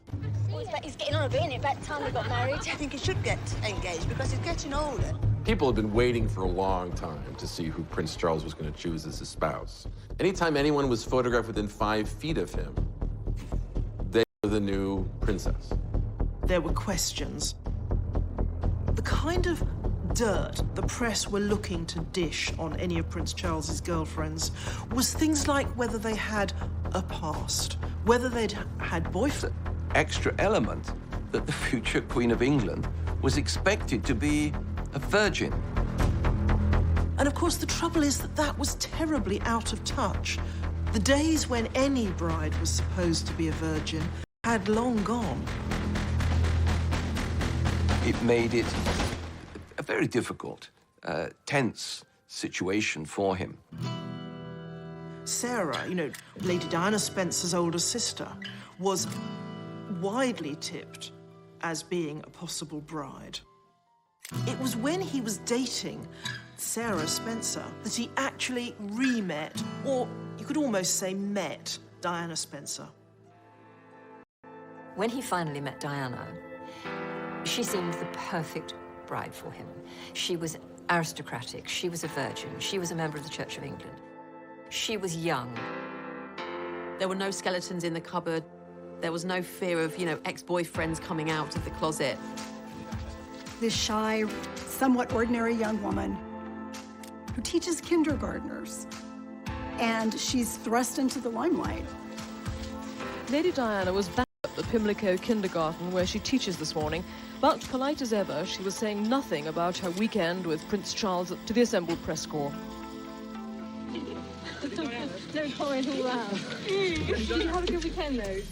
He's getting on a bit, isn't it? About the time we got married. I think he should get engaged because he's getting older. People have been waiting for a long time to see who Prince Charles was going to choose as his spouse. Anytime anyone was photographed within 5 feet of him, they were the new princess. There were questions. The kind of dirt the press were looking to dish on any of Prince Charles's girlfriends was things like whether they had a past, whether they'd had boyfriends. Extra element that the future Queen of England was expected to be a virgin. And of course, the trouble is that that was terribly out of touch. The days when any bride was supposed to be a virgin had long gone. It made it a very difficult, tense situation for him. Sarah, you know, Lady Diana Spencer's older sister, was widely tipped as being a possible bride. It was when he was dating Sarah Spencer that he actually re-met, or you could almost say met, Diana Spencer. When he finally met Diana, she seemed the perfect bride for him. She was aristocratic, she was a virgin, she was a member of the Church of England. She was young. There were no skeletons in the cupboard. There was no fear of, you know, ex-boyfriends coming out of the closet. This shy, somewhat ordinary young woman who teaches kindergartners, and she's thrust into the limelight. Lady Diana was back at the Pimlico kindergarten where she teaches this morning, but polite as ever, she was saying nothing about her weekend with Prince Charles to the assembled press corps. Don't comment all that. Did you have a good weekend, though? It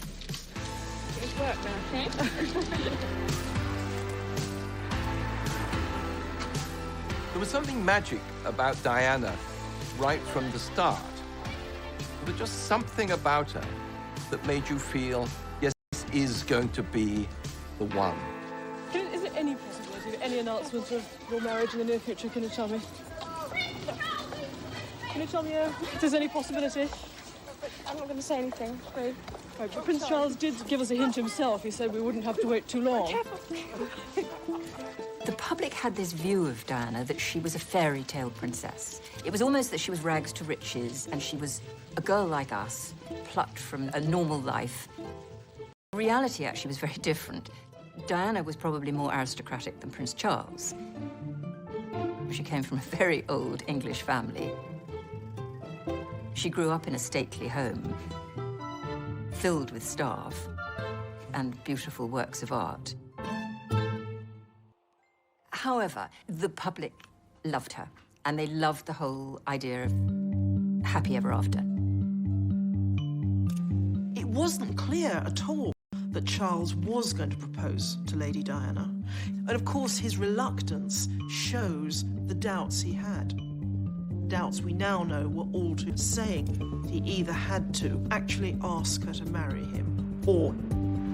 was work now, okay? There was something magic about Diana right from the start. There was just something about her that made you feel, yes, this is going to be the one. Is there any possibility of any announcement of your marriage in the near future? Can you tell me? Can you tell me if there's any possibility? I'm not going to say anything. Right, but Prince Charles did give us a hint himself. He said we wouldn't have to wait too long. The public had this view of Diana that she was a fairy tale princess. It was almost that she was rags to riches and she was a girl like us, plucked from a normal life. Reality actually was very different. Diana was probably more aristocratic than Prince Charles. She came from a very old English family. She grew up in a stately home, filled with staff and beautiful works of art. However, the public loved her, and they loved the whole idea of happy ever after. It wasn't clear at all that Charles was going to propose to Lady Diana. And of course, his reluctance shows the doubts he had. Doubts we now know were all too saying he either had to actually ask her to marry him or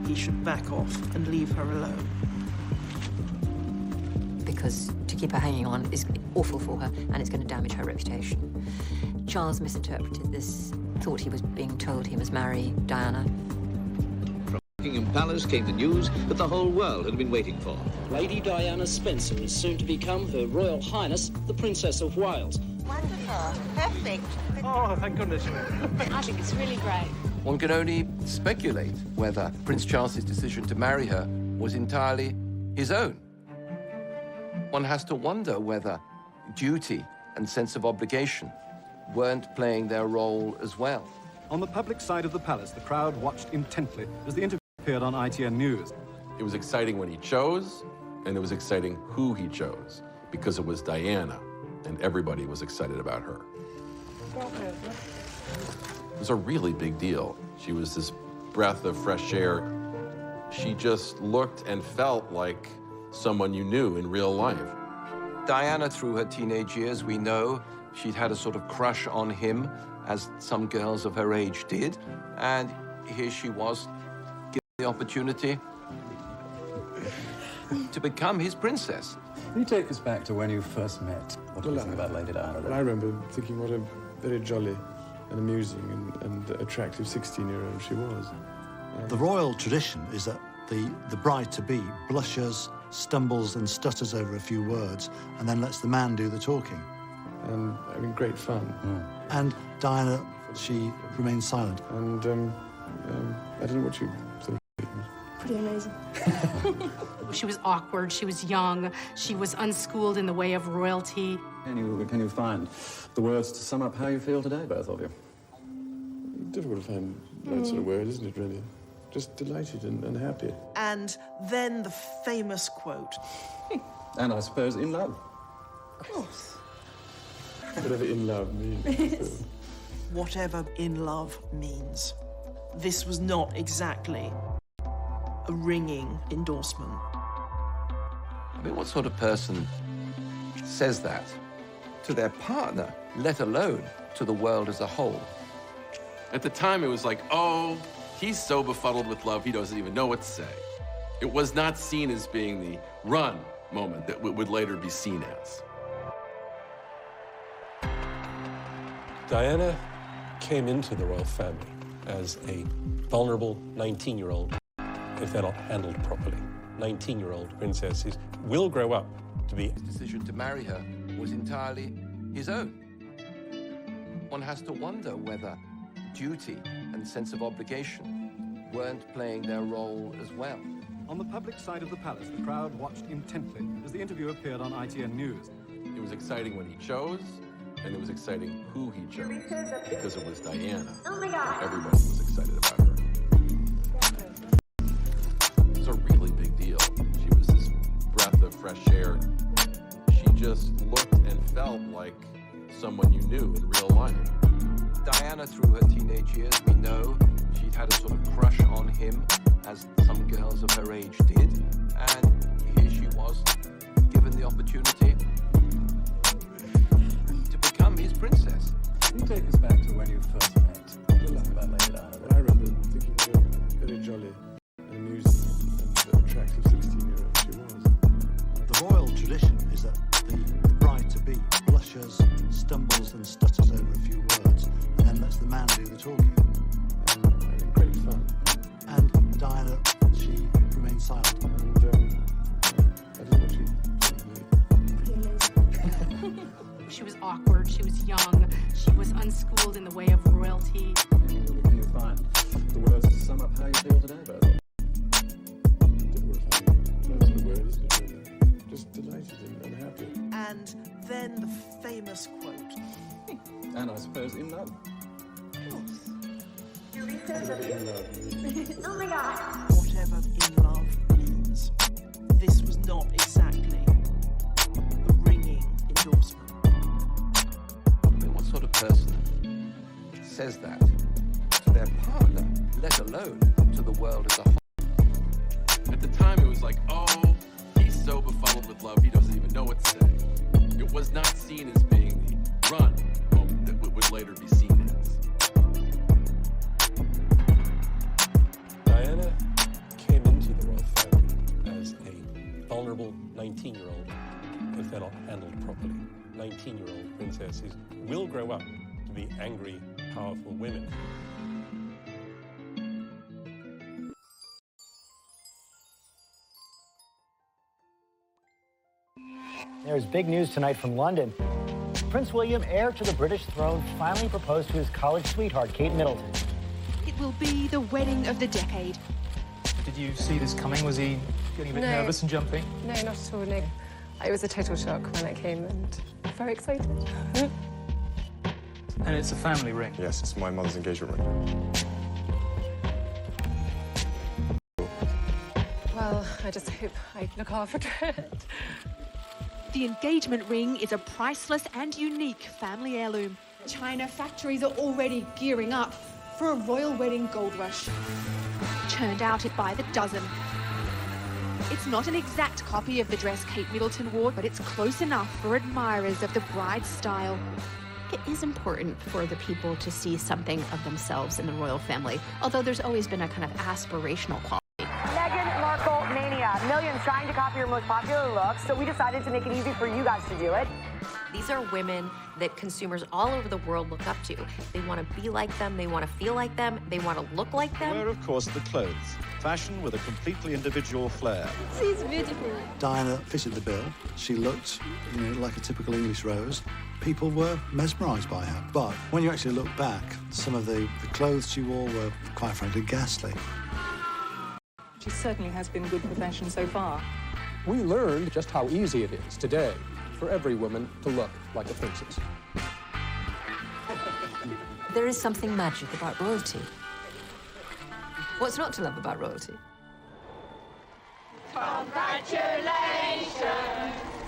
he should back off and leave her alone. Because to keep her hanging on is awful for her and it's going to damage her reputation. Charles misinterpreted this, thought he was being told he must marry Diana. From Buckingham Palace came the news that the whole world had been waiting for. Lady Diana Spencer is soon to become Her Royal Highness, the Princess of Wales. Wonderful. Perfect. Oh, thank goodness. I think it's really great. One can only speculate whether Prince Charles's decision to marry her was entirely his own. One has to wonder whether duty and sense of obligation weren't playing their role as well. On the public side of the palace, the crowd watched intently as the interview appeared on ITN News. It was exciting when he chose, and it was exciting who he chose, because it was Diana, and everybody was excited about her. It was a really big deal. She was this breath of fresh air. She just looked and felt like someone you knew in real life. Diana, through her teenage years, we know she'd had a sort of crush on him, as some girls of her age did, and here she was, given the opportunity. to become his princess. Can you take us back to when you first met? What do you think about Lady Diana? Well, I remember thinking what a very jolly and amusing and attractive 16-year-old she was. The royal tradition is that the bride-to-be blushes, stumbles and stutters over a few words and then lets the man do the talking. And having great fun. And Diana, she remains silent. And I don't know what you thought. Pretty amazing. She was awkward, she was young, she was unschooled in the way of royalty. Can you find the words to sum up how you feel today, both of you? Difficult to find that sort of word, isn't it, really? Just delighted and happy. And then the famous quote. And I suppose in love. Of course. Whatever in love means. Whatever in love means. This was not exactly a ringing endorsement. I mean, what sort of person says that to their partner, let alone to the world as a whole? At the time, it was like, oh, he's so befuddled with love, he doesn't even know what to say. It was not seen as being the run moment that would later be seen as. Diana came into the royal family as a vulnerable 19-year-old, if they're not handled properly. 19-year-old princesses will grow up to be... His decision to marry her was entirely his own. One has to wonder whether duty and sense of obligation weren't playing their role as well. On the public side of the palace, the crowd watched intently as the interview appeared on ITN News. It was exciting when he chose, and it was exciting who he chose, because it was Diana. Oh my God. Everybody was excited about her. It was a really big deal. She was this breath of fresh air. She just looked and felt like someone you knew in real life. Diana, through her teenage years, we know she'd had a sort of crush on him, as some girls of her age did. And here she was, given the opportunity to become his princess. Can you take us back to when you first met? What do you think about Lady Diana? Well, I remember thinking what a very jolly and amusing and attractive 16-year-old she was. The royal tradition is that the bride-to-be blushes, stumbles and stutters over a few words and then lets the man do the talking. And having great fun. And Diana, she remains silent. And I don't know what she... She was awkward, she was young, she was unschooled in the way of royalty. Can you find the words to sum up how you feel today, both of you? Difficult to find that sort of word, isn't it, really? Just delighted and happy. And then the famous quote. And I suppose in love. Of course. Whatever in love means. Oh my God. Whatever in love means. This was not exactly a ringing endorsement. I mean, what sort of person says that to their partner, let alone to the world as a whole? At the time, it was like, oh, he's so befuddled with love, he doesn't even know what to say. It was not seen as being the run moment that would later be seen as. Diana came into the royal family as a vulnerable 19-year-old, if they're not handled properly. 19-year-old princesses will grow up to be angry, powerful women. There's big news tonight from London. Prince William, heir to the British throne, finally proposed to his college sweetheart, Kate Middleton. It will be the wedding of the decade. Did you see this coming? Was he getting a bit nervous and jumping? No, not at all, Nick. It was a total shock when it came and very excited. And it's a family ring? Yes, it's my mother's engagement ring. Well, I just hope I look after it. The engagement ring is a priceless and unique family heirloom. China factories are already gearing up for a royal wedding gold rush. Churned out by the dozen. It's not an exact copy of the dress Kate Middleton wore, but it's close enough for admirers of the bride's style. It is important for the people to see something of themselves in the royal family, although there's always been a kind of aspirational quality. Meghan Markle mania. Millions trying to copy her your most popular looks, so we decided to make it easy for you guys to do it. These are women that consumers all over the world look up to. They want to be like them, they want to feel like them, they want to look like them. Where, of course, the clothes. Fashion with a completely individual flair. She's beautiful. Diana fitted the bill. She looked, like a typical English rose. People were mesmerised by her. But when you actually look back, some of the clothes she wore were, quite frankly, ghastly. She certainly has been good for fashion so far. We learned just how easy it is today for every woman to look like a princess. There is something magic about royalty. What's not to love about royalty? Congratulations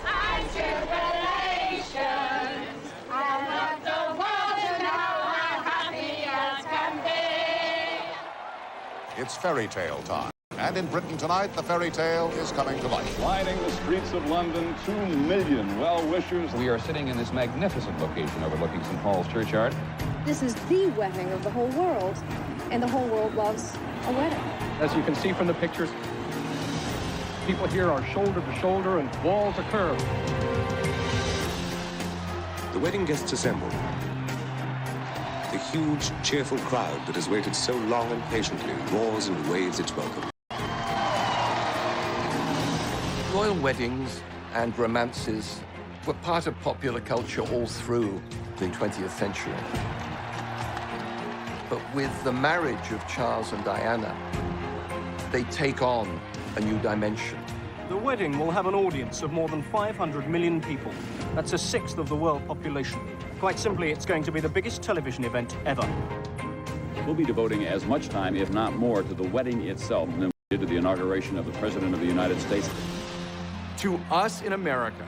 and jubilations. I want the world to know how happy as can be. It's fairy tale time. And in Britain tonight, the fairy tale is coming to life. Lining the streets of London, 2 million well-wishers. We are sitting in this magnificent location overlooking St. Paul's Churchyard. This is the wedding of the whole world, and the whole world loves a wedding. As you can see from the pictures, people here are shoulder to shoulder and wall to curve. The wedding guests assemble. The huge, cheerful crowd that has waited so long and patiently roars and waves its welcome. Royal weddings and romances were part of popular culture all through the 20th century. But with the marriage of Charles and Diana, they take on a new dimension. The wedding will have an audience of more than 500 million people. That's a sixth of the world population. Quite simply, it's going to be the biggest television event ever. We'll be devoting as much time, if not more, to the wedding itself than we did to the inauguration of the President of the United States. To us in America,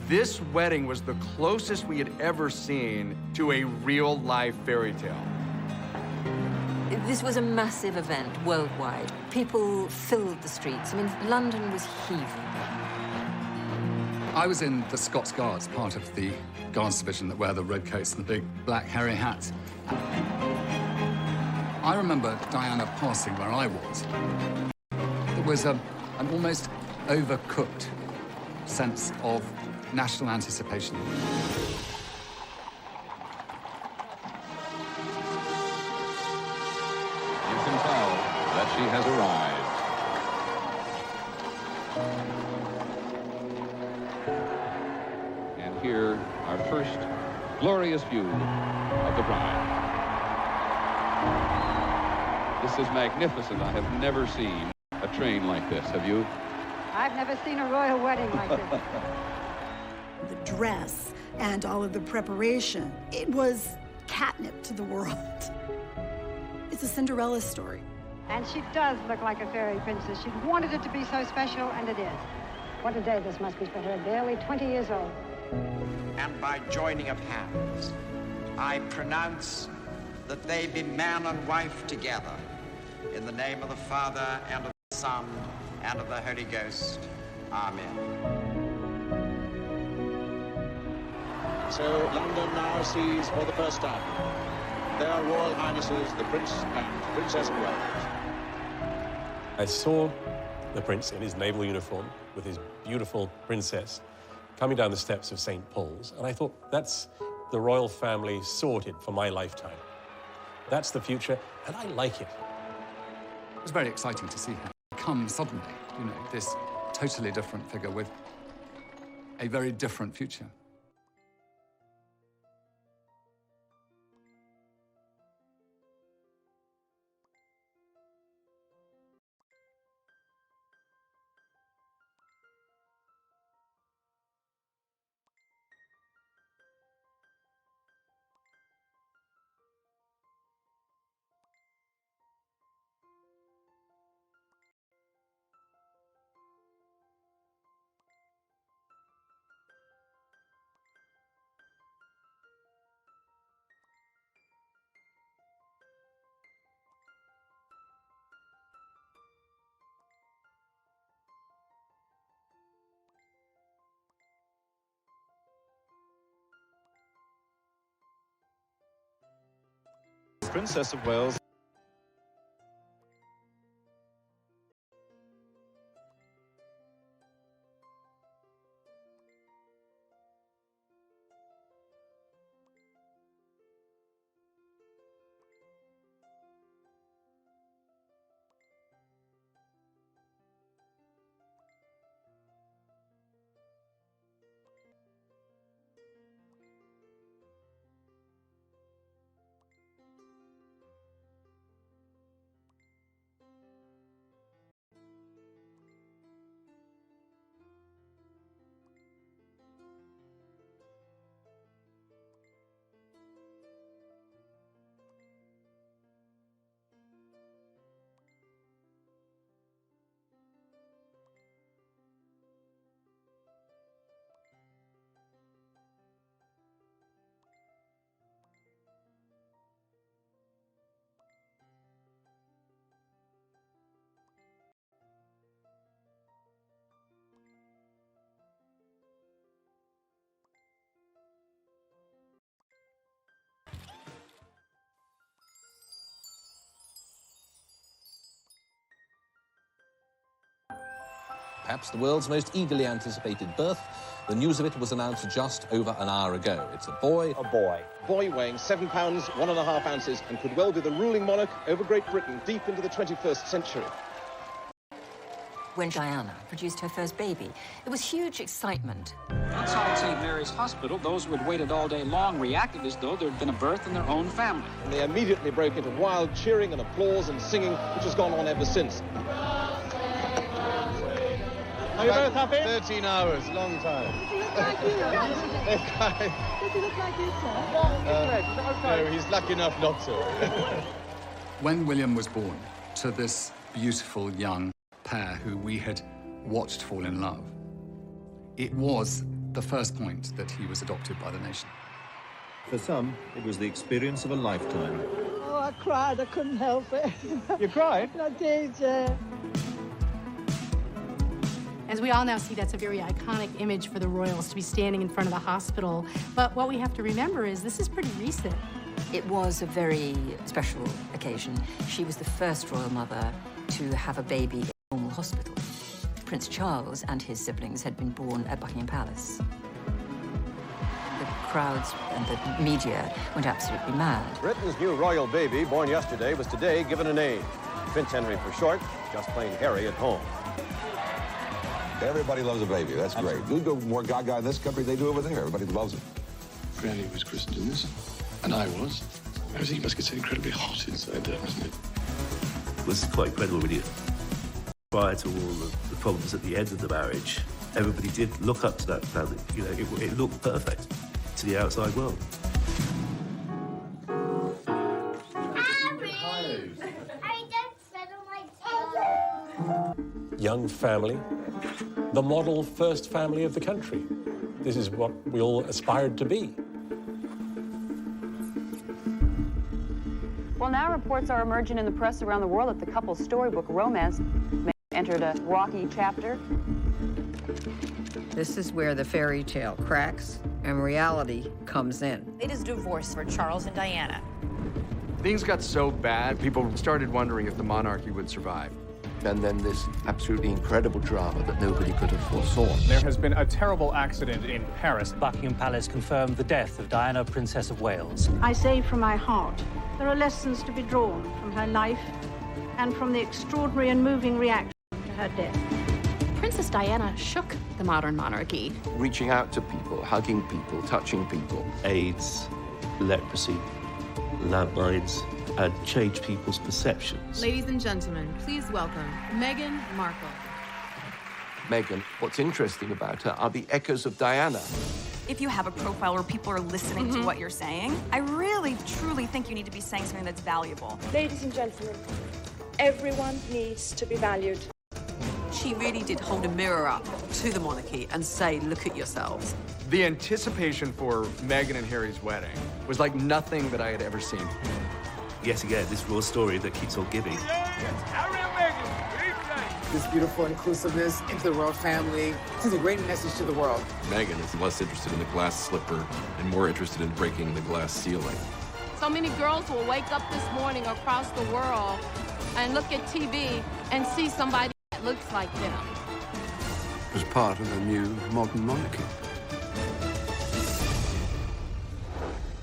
this wedding was the closest we had ever seen to a real-life fairy tale. This was a massive event worldwide. People filled the streets. I mean, London was heaving. I was in the Scots Guards, part of the Guards division that wear the red coats and the big black hairy hats. I remember Diana passing where I was. There was an almost overcooked sense of national anticipation. You can tell that she has arrived. And here, our first glorious view of the bride. This is magnificent. I have never seen a train like this. Have you? I've never seen a royal wedding like this. The dress and all of the preparation, it was catnip to the world. It's a Cinderella story. And she does look like a fairy princess. She wanted it to be so special, and it is. What a day this must be for her, barely 20 years old. And by joining of hands, I pronounce that they be man and wife together, in the name of the Father, and of the Son, and of the Holy Ghost. Amen. So London now sees for the first time their Royal Highnesses, the Prince and Princess of Wales. I saw the prince in his naval uniform with his beautiful princess coming down the steps of St. Paul's, and I thought, that's the royal family sorted for my lifetime. That's the future, and I like it. It was very exciting to see her come suddenly, this totally different figure with a very different future. Princess of Wales. perhaps the world's most eagerly anticipated birth. The news of it was announced just over an hour ago. It's a boy. A boy. Boy weighing 7 pounds, 1.5 ounces, and could well be the ruling monarch over Great Britain deep into the 21st century. When Diana produced her first baby, there was huge excitement. Outside St. Mary's Hospital, those who had waited all day long reacted as though there had been a birth in their own family. And they immediately broke into wild cheering and applause and singing, which has gone on ever since. Are you both happy? 13 hours, long time. Does he look like you, sir? No, he's lucky enough not to. When William was born to this beautiful young pair who we had watched fall in love, it was the first point that he was adopted by the nation. For some, it was the experience of a lifetime. Oh, I cried. I couldn't help it. You cried? I did, yeah. As we all now see, that's a very iconic image for the royals to be standing in front of the hospital. But what we have to remember is this is pretty recent. It was a very special occasion. She was the first royal mother to have a baby in a normal hospital. Prince Charles and his siblings had been born at Buckingham Palace. The crowds and the media went absolutely mad. Britain's new royal baby, born yesterday, was today given a name. Prince Henry for short, just plain Harry at home. Everybody loves a baby. That's great. We go more gaga in this country than they do over there. Everybody loves it. Granny was christened in this, and I was. Everything must get so incredibly hot inside there, doesn't it? Was quite incredible, really. Prior to all the problems at the end of the marriage, everybody did look up to that family. You know, it looked perfect to the outside world. Young family, the model first family of the country. This is what we all aspired to be. Well, now reports are emerging in the press around the world that the couple's storybook romance may have entered a rocky chapter. This is where the fairy tale cracks and reality comes in. It is divorce for Charles and Diana. Things got so bad, people started wondering if the monarchy would survive. And then this absolutely incredible drama that nobody could have foresaw. There has been a terrible accident in Paris. Buckingham Palace confirmed the death of Diana, Princess of Wales. I say from my heart, there are lessons to be drawn from her life and from the extraordinary and moving reaction to her death. Princess Diana shook the modern monarchy. Reaching out to people, hugging people, touching people. AIDS, leprosy, landmines, and change people's perceptions. Ladies and gentlemen, please welcome Meghan Markle. Meghan, what's interesting about her are the echoes of Diana. If you have a profile where people are listening to what you're saying, I really, truly think you need to be saying something that's valuable. Ladies and gentlemen, everyone needs to be valued. She really did hold a mirror up to the monarchy and say, look at yourselves. The anticipation for Meghan and Harry's wedding was like nothing that I had ever seen. Yet again, this raw story that keeps on giving. This beautiful inclusiveness into the royal family. This is a great message to the world. Meghan is less interested in the glass slipper and more interested in breaking the glass ceiling. So many girls will wake up this morning across the world and look at TV and see somebody that looks like them. As part of the new modern monarchy.